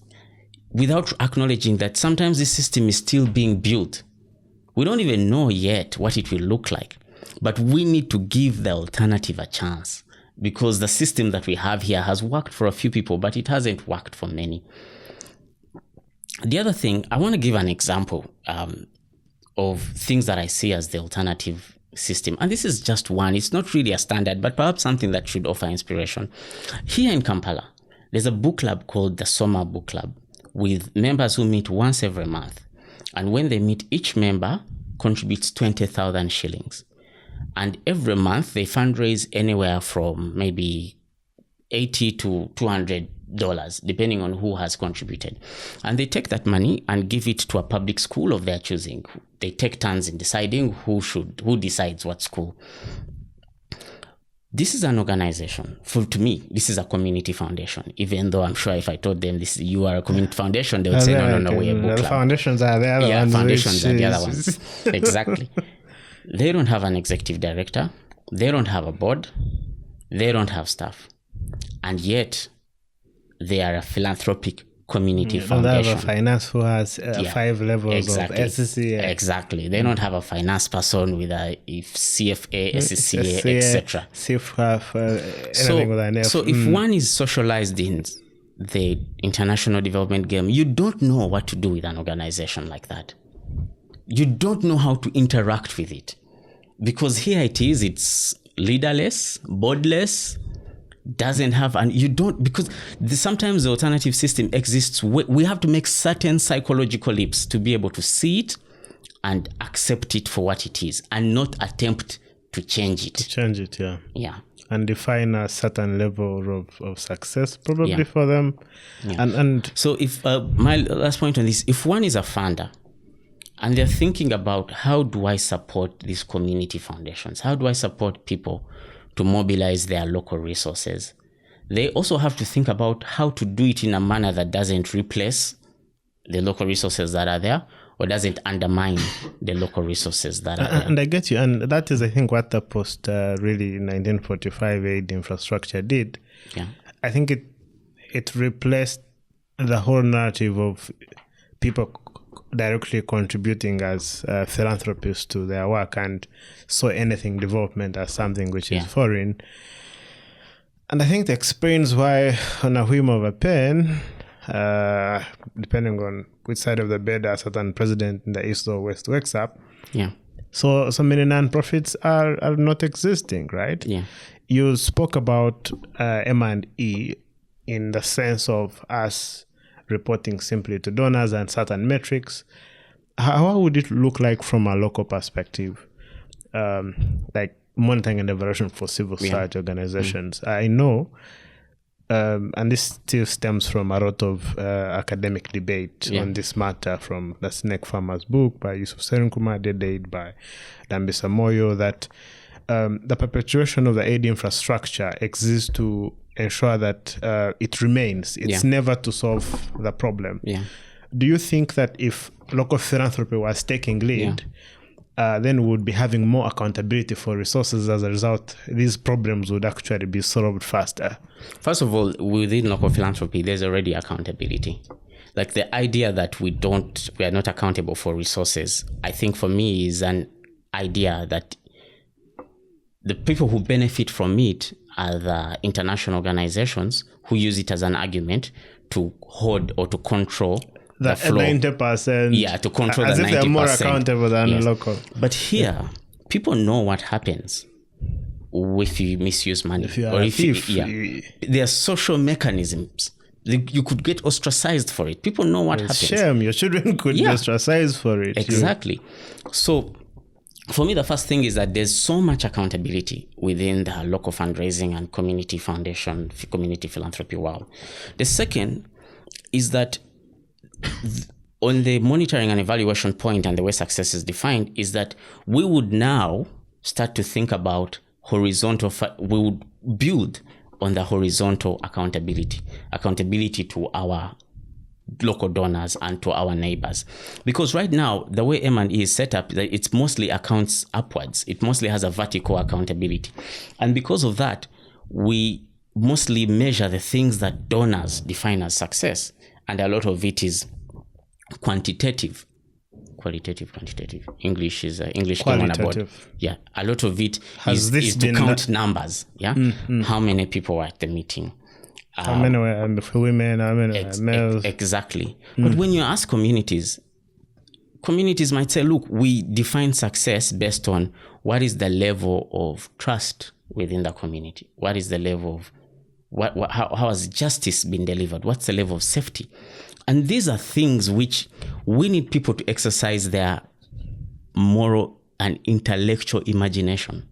[SPEAKER 1] Without acknowledging that sometimes this system is still being built. We don't even know yet what it will look like. But we need to give the alternative a chance, because the system that we have here has worked for a few people, but it hasn't worked for many. The other thing, I want to give an example of things that I see as the alternative system. And this is just one. It's not really a standard, but perhaps something that should offer inspiration. Here in Kampala, there's a book club called the Soma Book Club, with members who meet once every month. And when they meet, each member contributes 20,000 shillings. And every month they fundraise anywhere from maybe $80 to $200, depending on who has contributed. And they take that money and give it to a public school of their choosing. They take turns in deciding who decides what school. This is an organization. To me, this is a community foundation. Even though I'm sure if I told them you are a community foundation, they would say, no, we're a book club.
[SPEAKER 2] Foundations are the other ones.
[SPEAKER 1] Yeah, foundations are the other ones. Exactly. They don't have an executive director. They don't have a board. They don't have staff. And yet, they are a philanthropic community foundation.
[SPEAKER 2] They have a finance who has 5 levels of SCA.
[SPEAKER 1] Exactly. They don't have a finance person with a CFA, SCA, etc. So if one is socialized in the international development game, you don't know what to do with an organization like that. You don't know how to interact with it, because here it's leaderless, boardless, doesn't have, and you don't, because sometimes the alternative system exists. We have to make certain psychological leaps to be able to see it and accept it for what it is, and not attempt to change it. Yeah. And
[SPEAKER 2] define a certain level of success probably for them.
[SPEAKER 1] Yeah.
[SPEAKER 2] And
[SPEAKER 1] so if my last point on this, if one is a funder, and they're thinking about, how do I support these community foundations? How do I support people to mobilize their local resources? They also have to think about how to do it in a manner that doesn't replace the local resources that are there, or doesn't undermine the local resources that are there.
[SPEAKER 2] And I get you. And that is, I think, what the really 1945 aid infrastructure did.
[SPEAKER 1] Yeah.
[SPEAKER 2] I think it replaced the whole narrative of people directly contributing as philanthropists to their work, and saw anything development as something which is foreign. And I think the experience why, on a whim of a pen, depending on which side of the bed a certain president in the east or west wakes up.
[SPEAKER 1] Yeah.
[SPEAKER 2] So many non-profits are not existing, right?
[SPEAKER 1] Yeah.
[SPEAKER 2] You spoke about M&E in the sense of us reporting simply to donors and certain metrics. How would it look like from a local perspective, like monitoring and evaluation for civil society organizations? I know, and this still stems from a lot of academic debate on this matter, from the Snake Farmer's book by Yusuf Serunkuma, Date by Dambisa Moyo, that the perpetuation of the aid infrastructure exists to ensure that it remains. It's never to solve the problem.
[SPEAKER 1] Yeah.
[SPEAKER 2] Do you think that if local philanthropy was taking lead, then we would be having more accountability for resources? As a result, these problems would actually be solved faster?
[SPEAKER 1] First of all, within local philanthropy, there's already accountability. Like the idea that we are not accountable for resources, I think for me is an idea that the people who benefit from it are the international organizations who use it as an argument to hoard or to control the flow.
[SPEAKER 2] 90%.
[SPEAKER 1] Yeah, to control
[SPEAKER 2] as
[SPEAKER 1] the 90%.
[SPEAKER 2] As if they're more accountable than local.
[SPEAKER 1] But here, people know what happens if you misuse money.
[SPEAKER 2] If you are a thief.
[SPEAKER 1] There are social mechanisms. You could get ostracized for it. People know what happens.
[SPEAKER 2] Shame. Your children could be ostracized for it.
[SPEAKER 1] Exactly. So for me, the first thing is that there's so much accountability within the local fundraising and community foundation, community philanthropy world. The second is that on the monitoring and evaluation point and the way success is defined is that we would now start to think about horizontal, we would build on the horizontal accountability to our local donors and to our neighbors. Because right now, the way M&E is set up, it's mostly accounts upwards. It mostly has a vertical accountability. And because of that, we mostly measure the things that donors define as success. And a lot of it is quantitative. Quantitative. English is English.
[SPEAKER 2] Qualitative.
[SPEAKER 1] Yeah. A lot of it is to count numbers. Yeah. Mm-hmm. How many people were at the meeting?
[SPEAKER 2] How many were women? How many were males?
[SPEAKER 1] Exactly. But when you ask communities might say, look, we define success based on what is the level of trust within the community. What is the level of, how has justice been delivered? What's the level of safety? And these are things which we need people to exercise their moral and intellectual imagination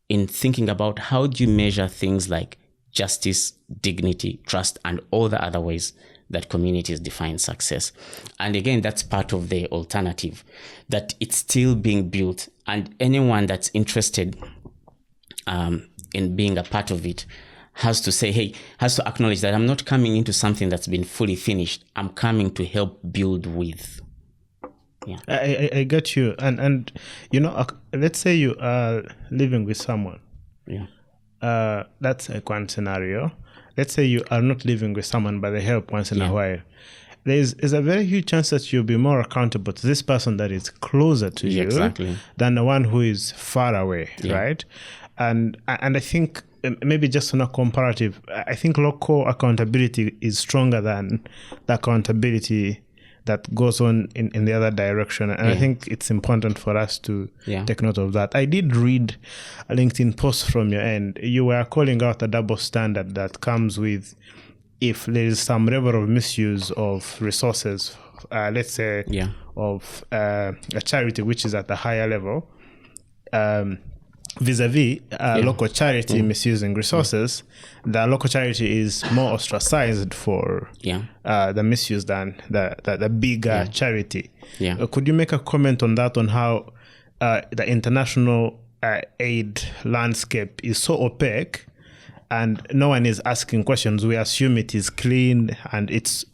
[SPEAKER 1] in thinking about how do you measure things like justice, dignity, trust, and all the other ways that communities define success. And again, that's part of the alternative, that it's still being built. And anyone that's interested in being a part of it has to acknowledge that I'm not coming into something that's been fully finished. I'm coming to help build with. Yeah,
[SPEAKER 2] I get you. And let's say you are living with someone.
[SPEAKER 1] Yeah.
[SPEAKER 2] That's like one scenario. Let's say you are not living with someone, but they help once in a while. There's a very huge chance that you'll be more accountable to this person that is closer to you than the one who is far away, right? And I think maybe just on a comparative, I think local accountability is stronger than the accountability that goes on in the other direction. And I think it's important for us to take note of that. I did read a LinkedIn post from your end. You were calling out a double standard that comes with if there is some level of misuse of resources, let's say of a charity which is at a higher level, vis-a-vis local charity misusing resources, the local charity is more ostracized for the misuse than the bigger charity. Could you make a comment on that, on how the international aid landscape is so opaque and no one is asking questions? We assume it is clean and it's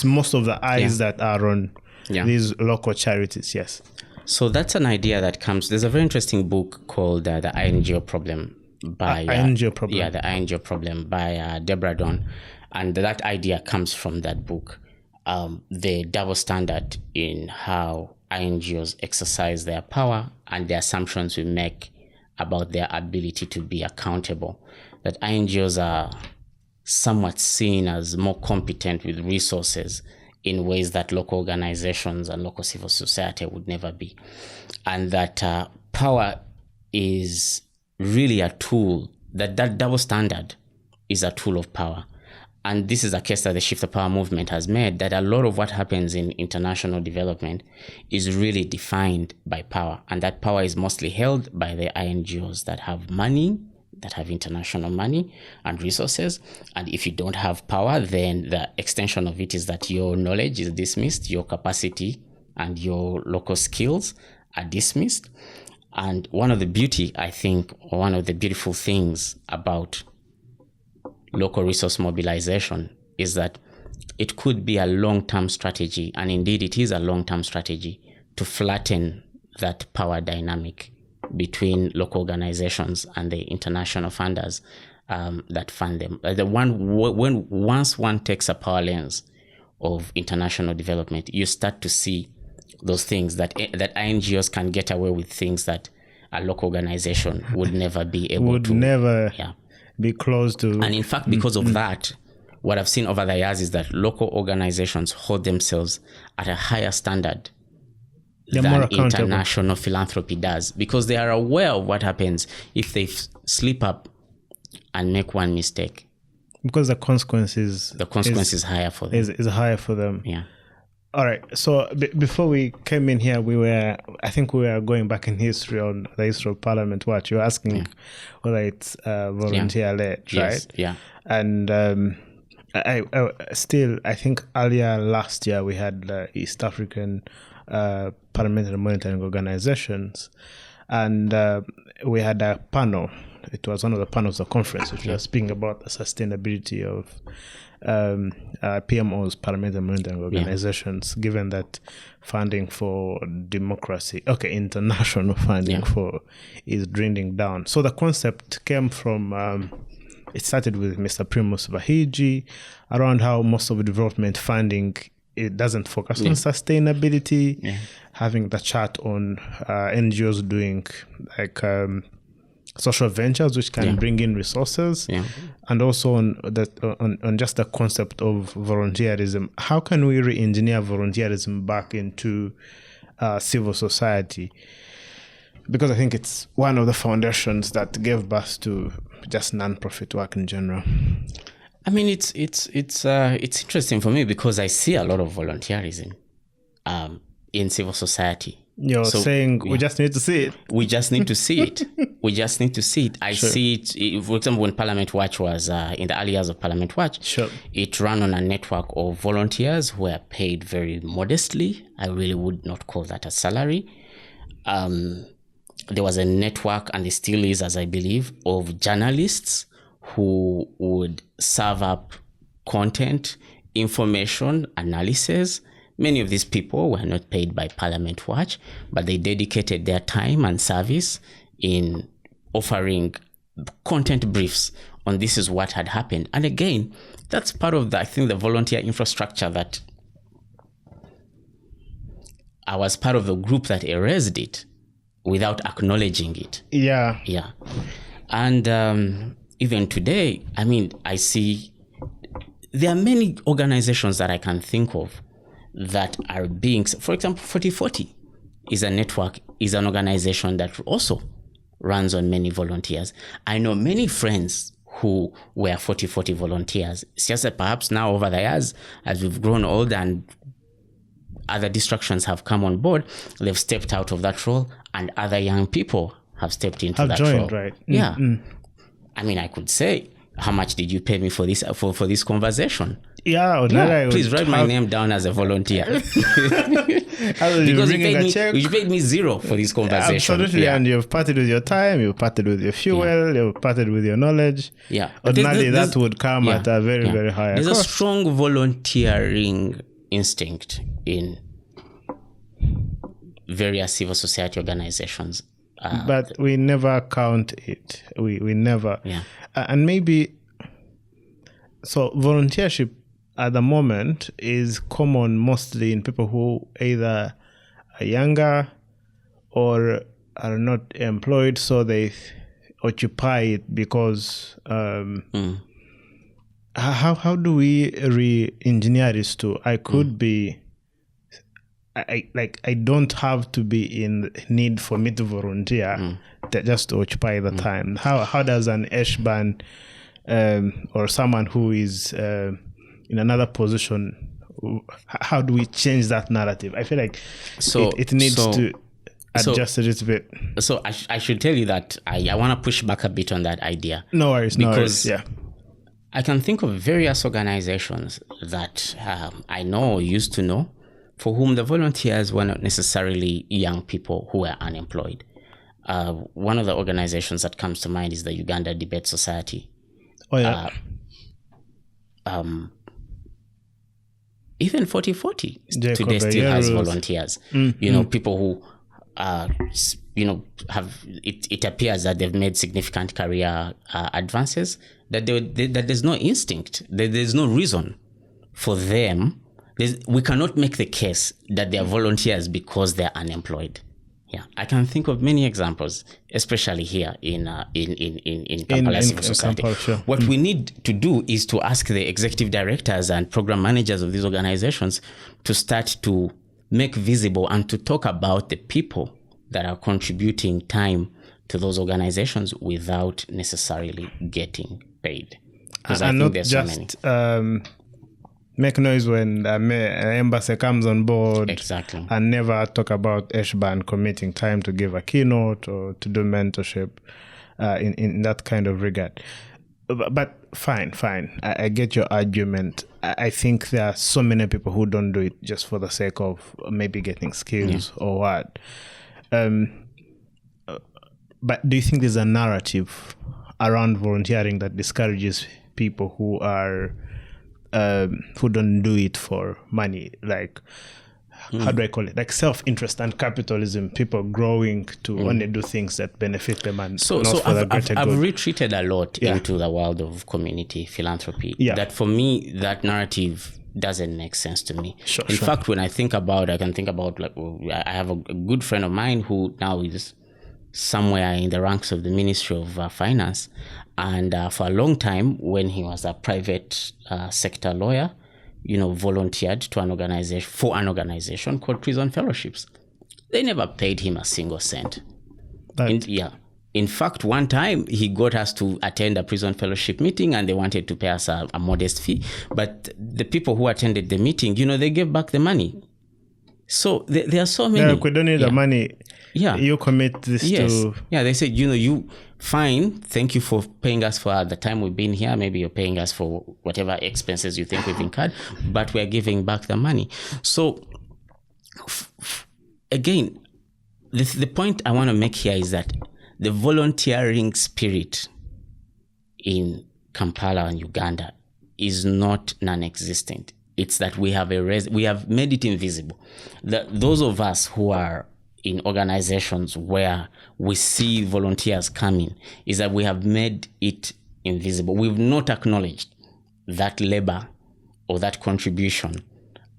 [SPEAKER 2] most of the eyes that are on these local charities. Yes.
[SPEAKER 1] So that's an idea that comes. There's a very interesting book called The INGO Problem by the INGO Problem by Deborah Don, and that idea comes from that book. The double standard in how INGOs exercise their power and the assumptions we make about their ability to be accountable. That INGOs are somewhat seen as more competent with resources in ways that local organizations and local civil society would never be. And that power is really a tool, that double standard is a tool of power. And this is a case that the Shift the Power movement has made, that a lot of what happens in international development is really defined by power. And that power is mostly held by the NGOs that have money, that have international money and resources. And if you don't have power, then the extension of it is that your knowledge is dismissed, your capacity and your local skills are dismissed. And one of the beautiful things about local resource mobilization is that it could be a long-term strategy, and indeed it is a long-term strategy, to flatten that power dynamic between local organizations and the international funders that fund them. Once one takes a power lens of international development, you start to see those things that NGOs can get away with, things that a local organization would never be able to.
[SPEAKER 2] Be close to.
[SPEAKER 1] And in fact, because of that, what I've seen over the years is that local organizations hold themselves at a higher standard than international philanthropy does, because they are aware of what happens if they slip up and make one mistake.
[SPEAKER 2] Because the consequence is
[SPEAKER 1] higher for them.
[SPEAKER 2] Is higher for them.
[SPEAKER 1] Yeah.
[SPEAKER 2] All right. So before we came in here, we were going back in history on the history of Parliament Watch. You were asking whether it's volunteer-led, right?
[SPEAKER 1] Yes. Yeah.
[SPEAKER 2] And I think earlier last year we had East African Parliamentary Monitoring Organizations, and we had a panel. It was one of the panels of the conference, which was speaking about the sustainability of PMOs, Parliamentary Monitoring Organizations, given that funding for democracy, international funding is dwindling down. So the concept came from, it started with Mr. Primus Vahiji, around how most of development funding, it doesn't focus on sustainability, having the chart on NGOs doing like social ventures which can bring in resources, and also on just the concept of volunteerism. How can we re-engineer volunteerism back into civil society? Because I think it's one of the foundations that gave birth to just non-profit work in general.
[SPEAKER 1] I mean, it's interesting for me because I see a lot of volunteerism in civil society.
[SPEAKER 2] You're saying we just need to see it.
[SPEAKER 1] We just need to see it. I see it. For example, when Parliament Watch was in the early years of Parliament Watch, it ran on a network of volunteers who were paid very modestly. I really would not call that a salary. There was a network, and there still is, as I believe, of journalists who would serve up content, information, analysis. Many of these people were not paid by Parliament Watch, but they dedicated their time and service in offering content briefs on this is what had happened. And again, that's part of the volunteer infrastructure that I was part of the group that erased it without acknowledging it.
[SPEAKER 2] Yeah.
[SPEAKER 1] And even today, I mean, I see there are many organizations that I can think of that are being, for example, 4040 is a network, is an organization that also runs on many volunteers. I know many friends who were 4040 volunteers. It's just that perhaps now over the years, as we've grown older and other distractions have come on board, they've stepped out of that role, and other young people have stepped into that role.
[SPEAKER 2] Right?
[SPEAKER 1] Yeah. I mean, I could say, how much did you pay me for this for this conversation? Please write my name down as a volunteer. Because you paid me $0 for this conversation.
[SPEAKER 2] Absolutely, and you've parted with your time, you've parted with your fuel, you've parted with your knowledge. Ordinarily, that would come at a very, very high cost.
[SPEAKER 1] There's a strong volunteering instinct in various civil society organizations.
[SPEAKER 2] But we never count it. We never. And maybe, so volunteership at the moment is common mostly in people who either are younger or are not employed, so they occupy it because how do we re-engineer this to? I could be, I don't have to be in need for me to volunteer just to occupy the time. How does an ESHBURN or someone who is in another position, how do we change that narrative? I feel like it needs to adjust a little bit.
[SPEAKER 1] So I should tell you that I want to push back a bit on that idea.
[SPEAKER 2] No worries,
[SPEAKER 1] because
[SPEAKER 2] yeah.
[SPEAKER 1] I can think of various organizations that I know or used to know for whom the volunteers were not necessarily young people who were unemployed. One of the organizations that comes to mind is the Uganda Debate Society.
[SPEAKER 2] Oh, yeah.
[SPEAKER 1] Even 4040
[SPEAKER 2] Jacob
[SPEAKER 1] today still has
[SPEAKER 2] Ayeros.
[SPEAKER 1] volunteers. People who, have it appears that they've made significant career advances, that that there's no instinct, there's no reason for them. We cannot make the case that they're volunteers because they're unemployed. Yeah, I can think of many examples, especially here in Kampala Civil Society.
[SPEAKER 2] Kampala, sure.
[SPEAKER 1] What we need to do is to ask the executive directors and program managers of these organizations to start to make visible and to talk about the people that are contributing time to those organizations without necessarily getting paid. Because I think there's so many.
[SPEAKER 2] Make noise when an embassy comes on board.
[SPEAKER 1] Exactly.
[SPEAKER 2] And never talk about ESHBURN committing time to give a keynote or to do mentorship in that kind of regard. But fine. I get your argument. I think there are so many people who don't do it just for the sake of maybe getting skills or what. But do you think there's a narrative around volunteering that discourages people who are who don't do it for money? Like, how do I call it? Like self-interest and capitalism, people growing to only do things that benefit them and not for the greater good.
[SPEAKER 1] I've retreated a lot into the world of community philanthropy.
[SPEAKER 2] Yeah.
[SPEAKER 1] That for me, that narrative doesn't make sense to me.
[SPEAKER 2] In
[SPEAKER 1] fact, when I think about, I I have a good friend of mine who now is somewhere in the ranks of the Ministry of Finance. And for a long time, when he was a private sector lawyer, volunteered to an organization called Prison Fellowships. They never paid him a single cent. In fact, one time he got us to attend a prison fellowship meeting and they wanted to pay us a modest fee. But the people who attended the meeting, they gave back the money. So there are so many.
[SPEAKER 2] Yeah, we don't need the money.
[SPEAKER 1] Yeah.
[SPEAKER 2] You commit this to...
[SPEAKER 1] Yeah, they said, you fine, thank you for paying us for the time we've been here. Maybe you're paying us for whatever expenses you think we've incurred, but we're giving back the money. So, again, the point I want to make here is that the volunteering spirit in Kampala and Uganda is not non-existent. It's that we have made it invisible. Those of us who are in organizations where we see volunteers coming, is that we have made it invisible. We've not acknowledged that labor or that contribution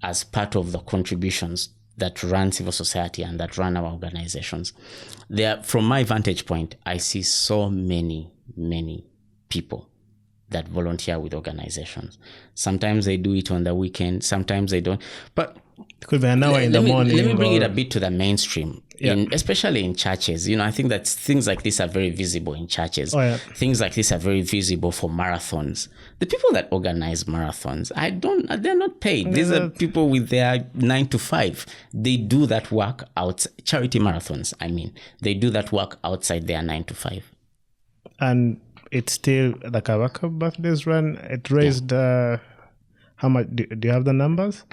[SPEAKER 1] as part of the contributions that run civil society and that run our organizations. From my vantage point, I see so many people that volunteer with organizations. Sometimes they do it on the weekend, sometimes they don't. But
[SPEAKER 2] it could be an hour in the morning.
[SPEAKER 1] Let me bring it a bit to the mainstream, especially in churches. I think that things like this are very visible in churches. Things like this are very visible for marathons. The people that organize marathons, they're not paid. These are people with their 9 to 5. They do that work charity marathons, they do that work outside their 9 to 5. And
[SPEAKER 2] it's still the Kabaka birthdays run. It raised how much? Do you have the numbers?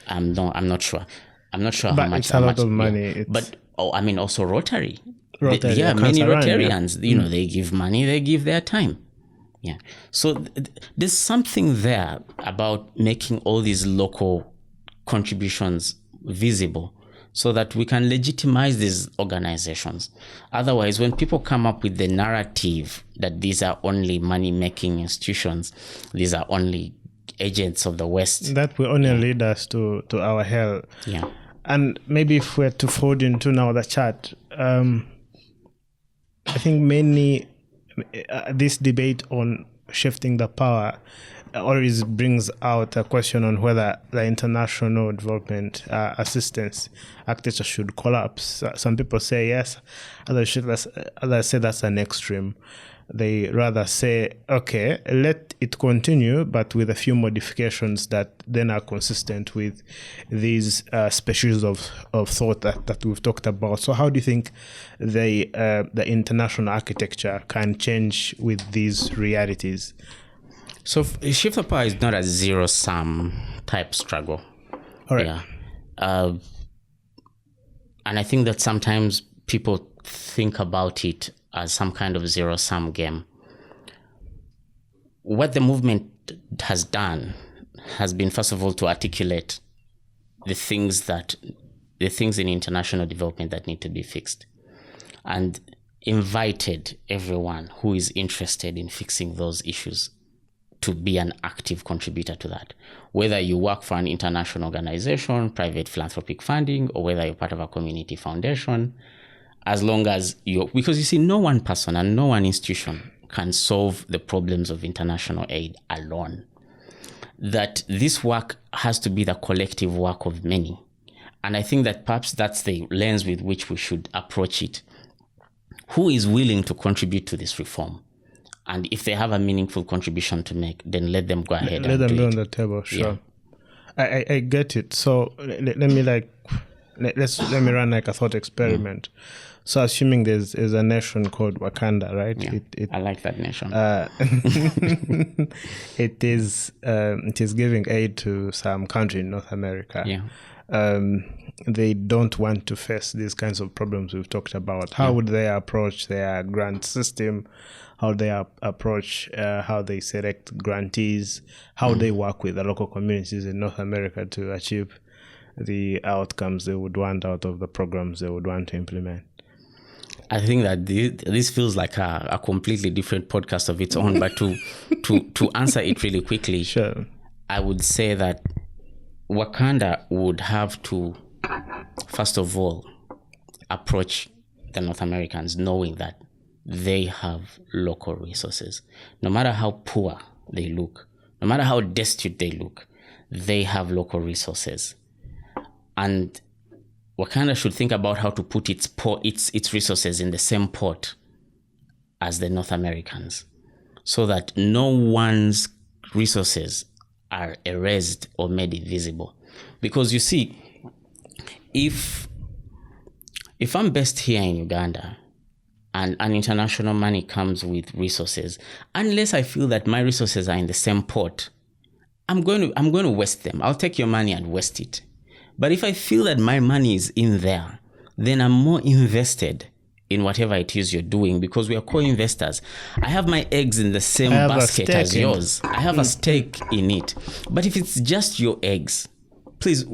[SPEAKER 1] I'm not sure. I'm not sure
[SPEAKER 2] but
[SPEAKER 1] how much.
[SPEAKER 2] It's a lot of money.
[SPEAKER 1] Yeah. But also Rotary.
[SPEAKER 2] Many
[SPEAKER 1] Rotarians. They give money. They give their time. Yeah. So there's something there about making all these local contributions visible, so that we can legitimize these organizations. Otherwise, when people come up with the narrative that these are only money-making institutions, these are only agents of the West,
[SPEAKER 2] that will only lead us to our hell.
[SPEAKER 1] Yeah.
[SPEAKER 2] And maybe if we're to forward into now the chat, I think mainly this debate on shifting the power always brings out a question on whether the international development assistance architecture should collapse. Some people say yes, others say that's an extreme. They rather say, okay, let it continue, but with a few modifications that then are consistent with these species of thought that we've talked about. So how do you think the international architecture can change with these realities?
[SPEAKER 1] So shift of power is not a zero-sum type struggle.
[SPEAKER 2] All right.
[SPEAKER 1] Yeah. And I think that sometimes people think about it as some kind of zero-sum game. What the movement has done has been, first of all, to articulate the things in international development that need to be fixed, and invited everyone who is interested in fixing those issues to be an active contributor to that. Whether you work for an international organization, private philanthropic funding, or whether you're part of a community foundation, as long as because you see, no one person and no one institution can solve the problems of international aid alone. That this work has to be the collective work of many. And I think that perhaps that's the lens with which we should approach it. Who is willing to contribute to this reform? And if they have a meaningful contribution to make, then let them go ahead
[SPEAKER 2] let
[SPEAKER 1] and
[SPEAKER 2] them
[SPEAKER 1] do
[SPEAKER 2] be
[SPEAKER 1] it.
[SPEAKER 2] on the table. Sure.
[SPEAKER 1] Yeah.
[SPEAKER 2] I get it. So let me run like a thought experiment. So assuming there's a nation called Wakanda, right?
[SPEAKER 1] Yeah. I like that nation.
[SPEAKER 2] It is giving aid to some country in North America.
[SPEAKER 1] Yeah.
[SPEAKER 2] They don't want to face these kinds of problems we've talked about. How would they approach their grant system? How they approach how they select grantees? How they work with the local communities in North America to achieve the outcomes they would want out of the programs they would want to implement?
[SPEAKER 1] I think that this feels like a completely different podcast of its own, but to answer it really quickly,
[SPEAKER 2] sure.
[SPEAKER 1] I would say that Wakanda would have to, first of all, approach the North Americans knowing that they have local resources. No matter how poor they look, no matter how destitute they look, they have local resources. And Wakanda should think about how to put its resources in the same pot as the North Americans, so that no one's resources are erased or made invisible. Because you see, if I'm based here in Uganda and an international money comes with resources, unless I feel that my resources are in the same pot, I'm going to waste them. I'll take your money and waste it. But if I feel that my money is in there, then I'm more invested in whatever it is you're doing, because we are co-investors. I have my eggs in the same basket as yours. I have a stake in it. But if it's just your eggs, please,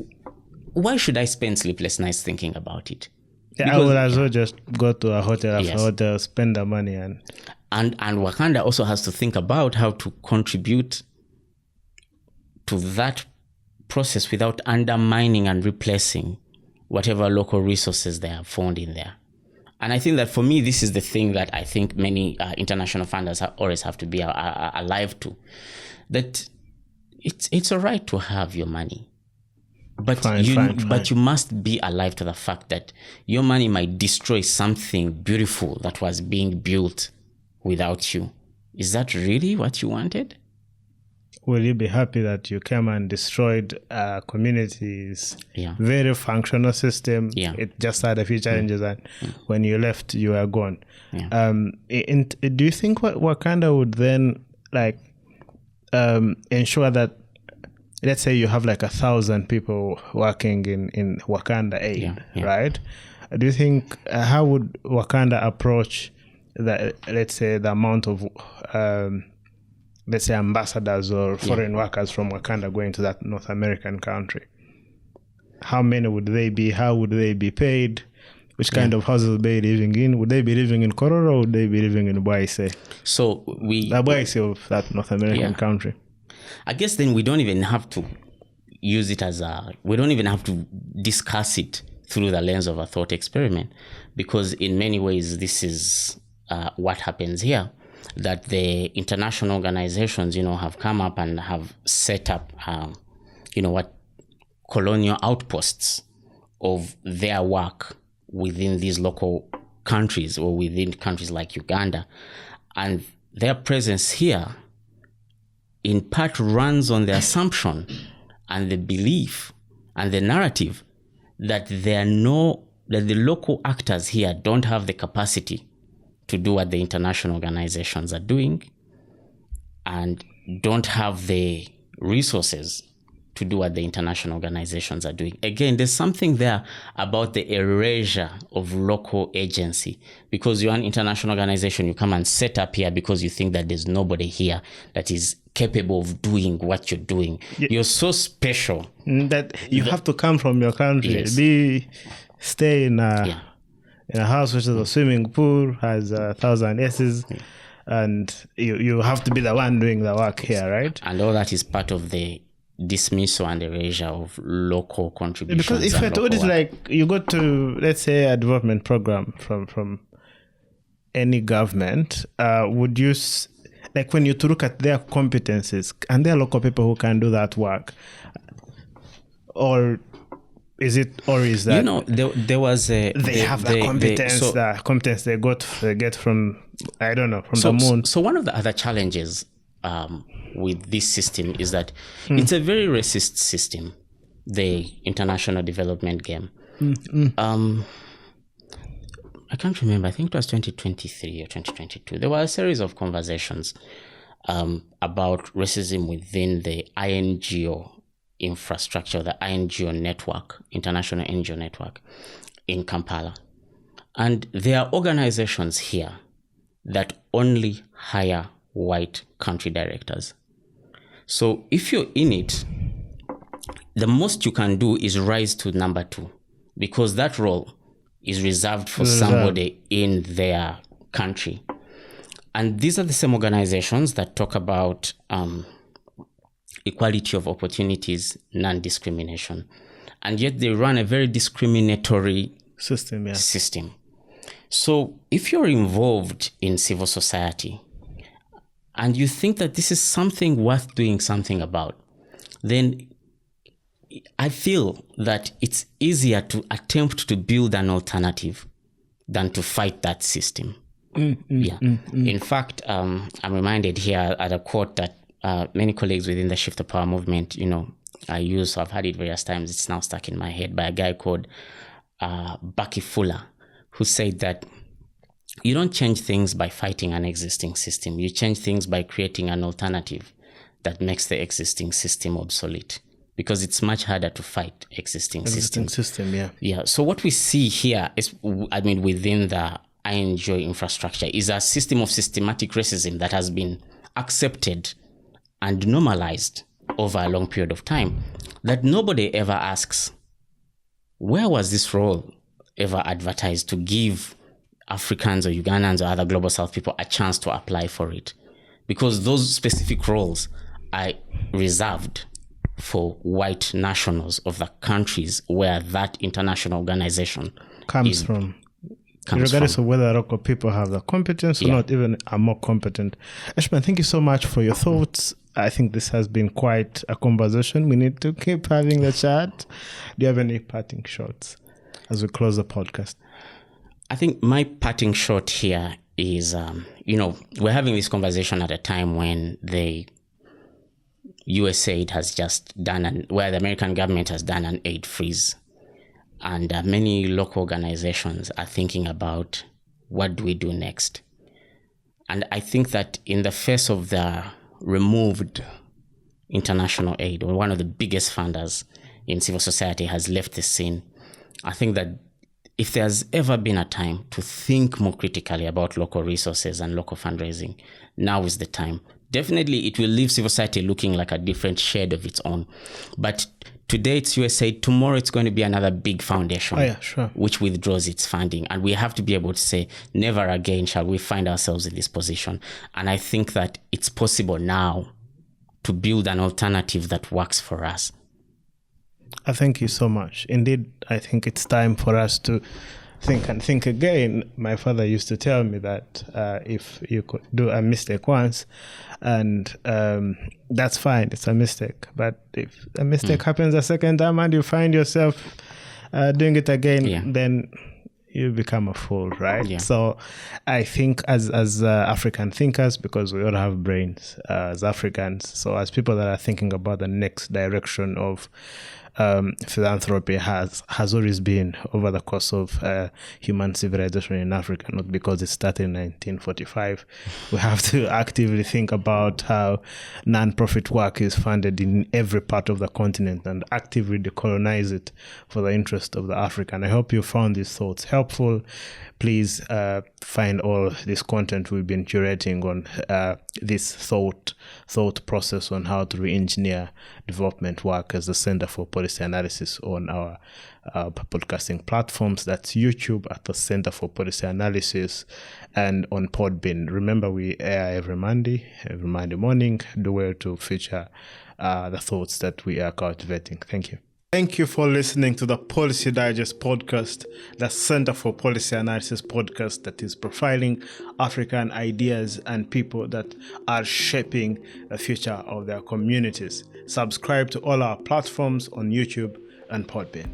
[SPEAKER 1] why should I spend sleepless nights thinking about it?
[SPEAKER 2] Yeah, because I would as well just go to a hotel after hotel, spend the money. And
[SPEAKER 1] Wakanda also has to think about how to contribute to that process without undermining and replacing whatever local resources they have found in there. And I think that for me, this is the thing that I think many international funders always have to be alive to, that it's all right to have your money, but you must be alive to the fact that your money might destroy something beautiful that was being built without you. Is that really what you wanted?
[SPEAKER 2] Will you be happy that you came and destroyed communities' very functional system?
[SPEAKER 1] Yeah.
[SPEAKER 2] It just had a few challenges, and when you left, you were gone.
[SPEAKER 1] Yeah.
[SPEAKER 2] Do you think Wakanda would then ensure that, let's say you have 1,000 people working in Wakanda Aid, right? Do you think how would Wakanda approach the, let's say, the amount of let's say ambassadors or foreign workers from Wakanda going to that North American country? How many would they be? How would they be paid? Which kind of houses would they be living in? Would they be living in Kororo or would they be living in Boise?
[SPEAKER 1] So
[SPEAKER 2] the Boise of that North American country.
[SPEAKER 1] I guess then we don't even have to use it we don't even have to discuss it through the lens of a thought experiment, because in many ways this is what happens here. that the international organizations, have come up and have set up, what colonial outposts of their work within these local countries or within countries like Uganda. And their presence here in part runs on the assumption and the belief and the narrative that that the local actors here don't have the capacity to do what the international organizations are doing and don't have the resources to do what the international organizations are doing. Again, there's something there about the erasure of local agency. Because you're an international organization, you come and set up here because you think that there's nobody here that is capable of doing what you're doing. You're so special.
[SPEAKER 2] That you have to come from your country.
[SPEAKER 1] Yes.
[SPEAKER 2] Stay in a house which is a swimming pool, has 1,000 S's, and you have to be the one doing the work here, right?
[SPEAKER 1] And all that is part of the dismissal and erasure of local contributions.
[SPEAKER 2] Because if I told it like you go to, let's say, a development program from any government, would you like when you look at their competencies and there are local people who can do that work, or is that
[SPEAKER 1] there was a
[SPEAKER 2] the competence they get from the moon.
[SPEAKER 1] So one of the other challenges with this system is that it's a very racist system, the international development game. I can't remember, I think it was 2023 or 2022. There were a series of conversations about racism within the INGO infrastructure, the INGO network, international NGO network in Kampala. And there are organizations here that only hire white country directors. So if you're in it, the most you can do is rise to number 2, because that role is reserved for somebody in their country. And these are the same organizations that talk about equality of opportunities, non-discrimination. And yet they run a very discriminatory system. So if you're involved in civil society and you think that this is something worth doing something about, then I feel that it's easier to attempt to build an alternative than to fight that system. In fact, I'm reminded here at a quote that many colleagues within the Shift the Power movement, I use. So I've heard it various times. It's now stuck in my head by a guy called Bucky Fuller, who said that you don't change things by fighting an existing system. You change things by creating an alternative that makes the existing system obsolete, because it's much harder to fight existing systems. Yeah. So what we see here is, within the INGO infrastructure is a system of systematic racism that has been accepted and normalized over a long period of time, that nobody ever asks, where was this role ever advertised to give Africans or Ugandans or other Global South people a chance to apply for it? Because those specific roles are reserved for white nationals of the countries where that international organization
[SPEAKER 2] comes from. Regardless of whether local people have the competence or not, even are more competent. ESHBURN, thank you so much for your thoughts. I think this has been quite a conversation. We need to keep having the chat. Do you have any parting shots as we close the podcast?
[SPEAKER 1] I think my parting shot here is, we're having this conversation at a time when the USAID has just done, where the American government has done an aid freeze. And many local organizations are thinking about, what do we do next? And I think that in the face of the removed international aid, or one of the biggest funders in civil society has left the scene, I think that if there's ever been a time to think more critically about local resources and local fundraising, now is the time. Definitely, it will leave civil society looking like a different shade of its own. But today it's USAID, tomorrow it's going to be another big foundation which withdraws its funding. And we have to be able to say, never again shall we find ourselves in this position. And I think that it's possible now to build an alternative that works for us.
[SPEAKER 2] I thank you so much. Indeed, I think it's time for us to think and think again. My father used to tell me that if you could do a mistake once, and that's fine, it's a mistake. But if a mistake happens a second time and you find yourself doing it again, then you become a fool, right?
[SPEAKER 1] Yeah.
[SPEAKER 2] So I think as African thinkers, because we all have brains as Africans, so as people that are thinking about the next direction of philanthropy has always been over the course of human civilization in Africa, not because it started in 1945. We have to actively think about how non-profit work is funded in every part of the continent and actively decolonize it for the interest of the African. I hope you found these thoughts helpful. Please find all this content we've been curating on this thought process on how to re-engineer development work as the Center for Policy Analysis on our podcasting platforms. That's YouTube at the Center for Policy Analysis and on Podbean. Remember, we air every Monday morning. Do well to feature the thoughts that we are cultivating. Thank you. Thank you for listening to the Policy Digest podcast, the Center for Policy Analysis podcast that is profiling African ideas and people that are shaping the future of their communities. Subscribe to all our platforms on YouTube and Podbean.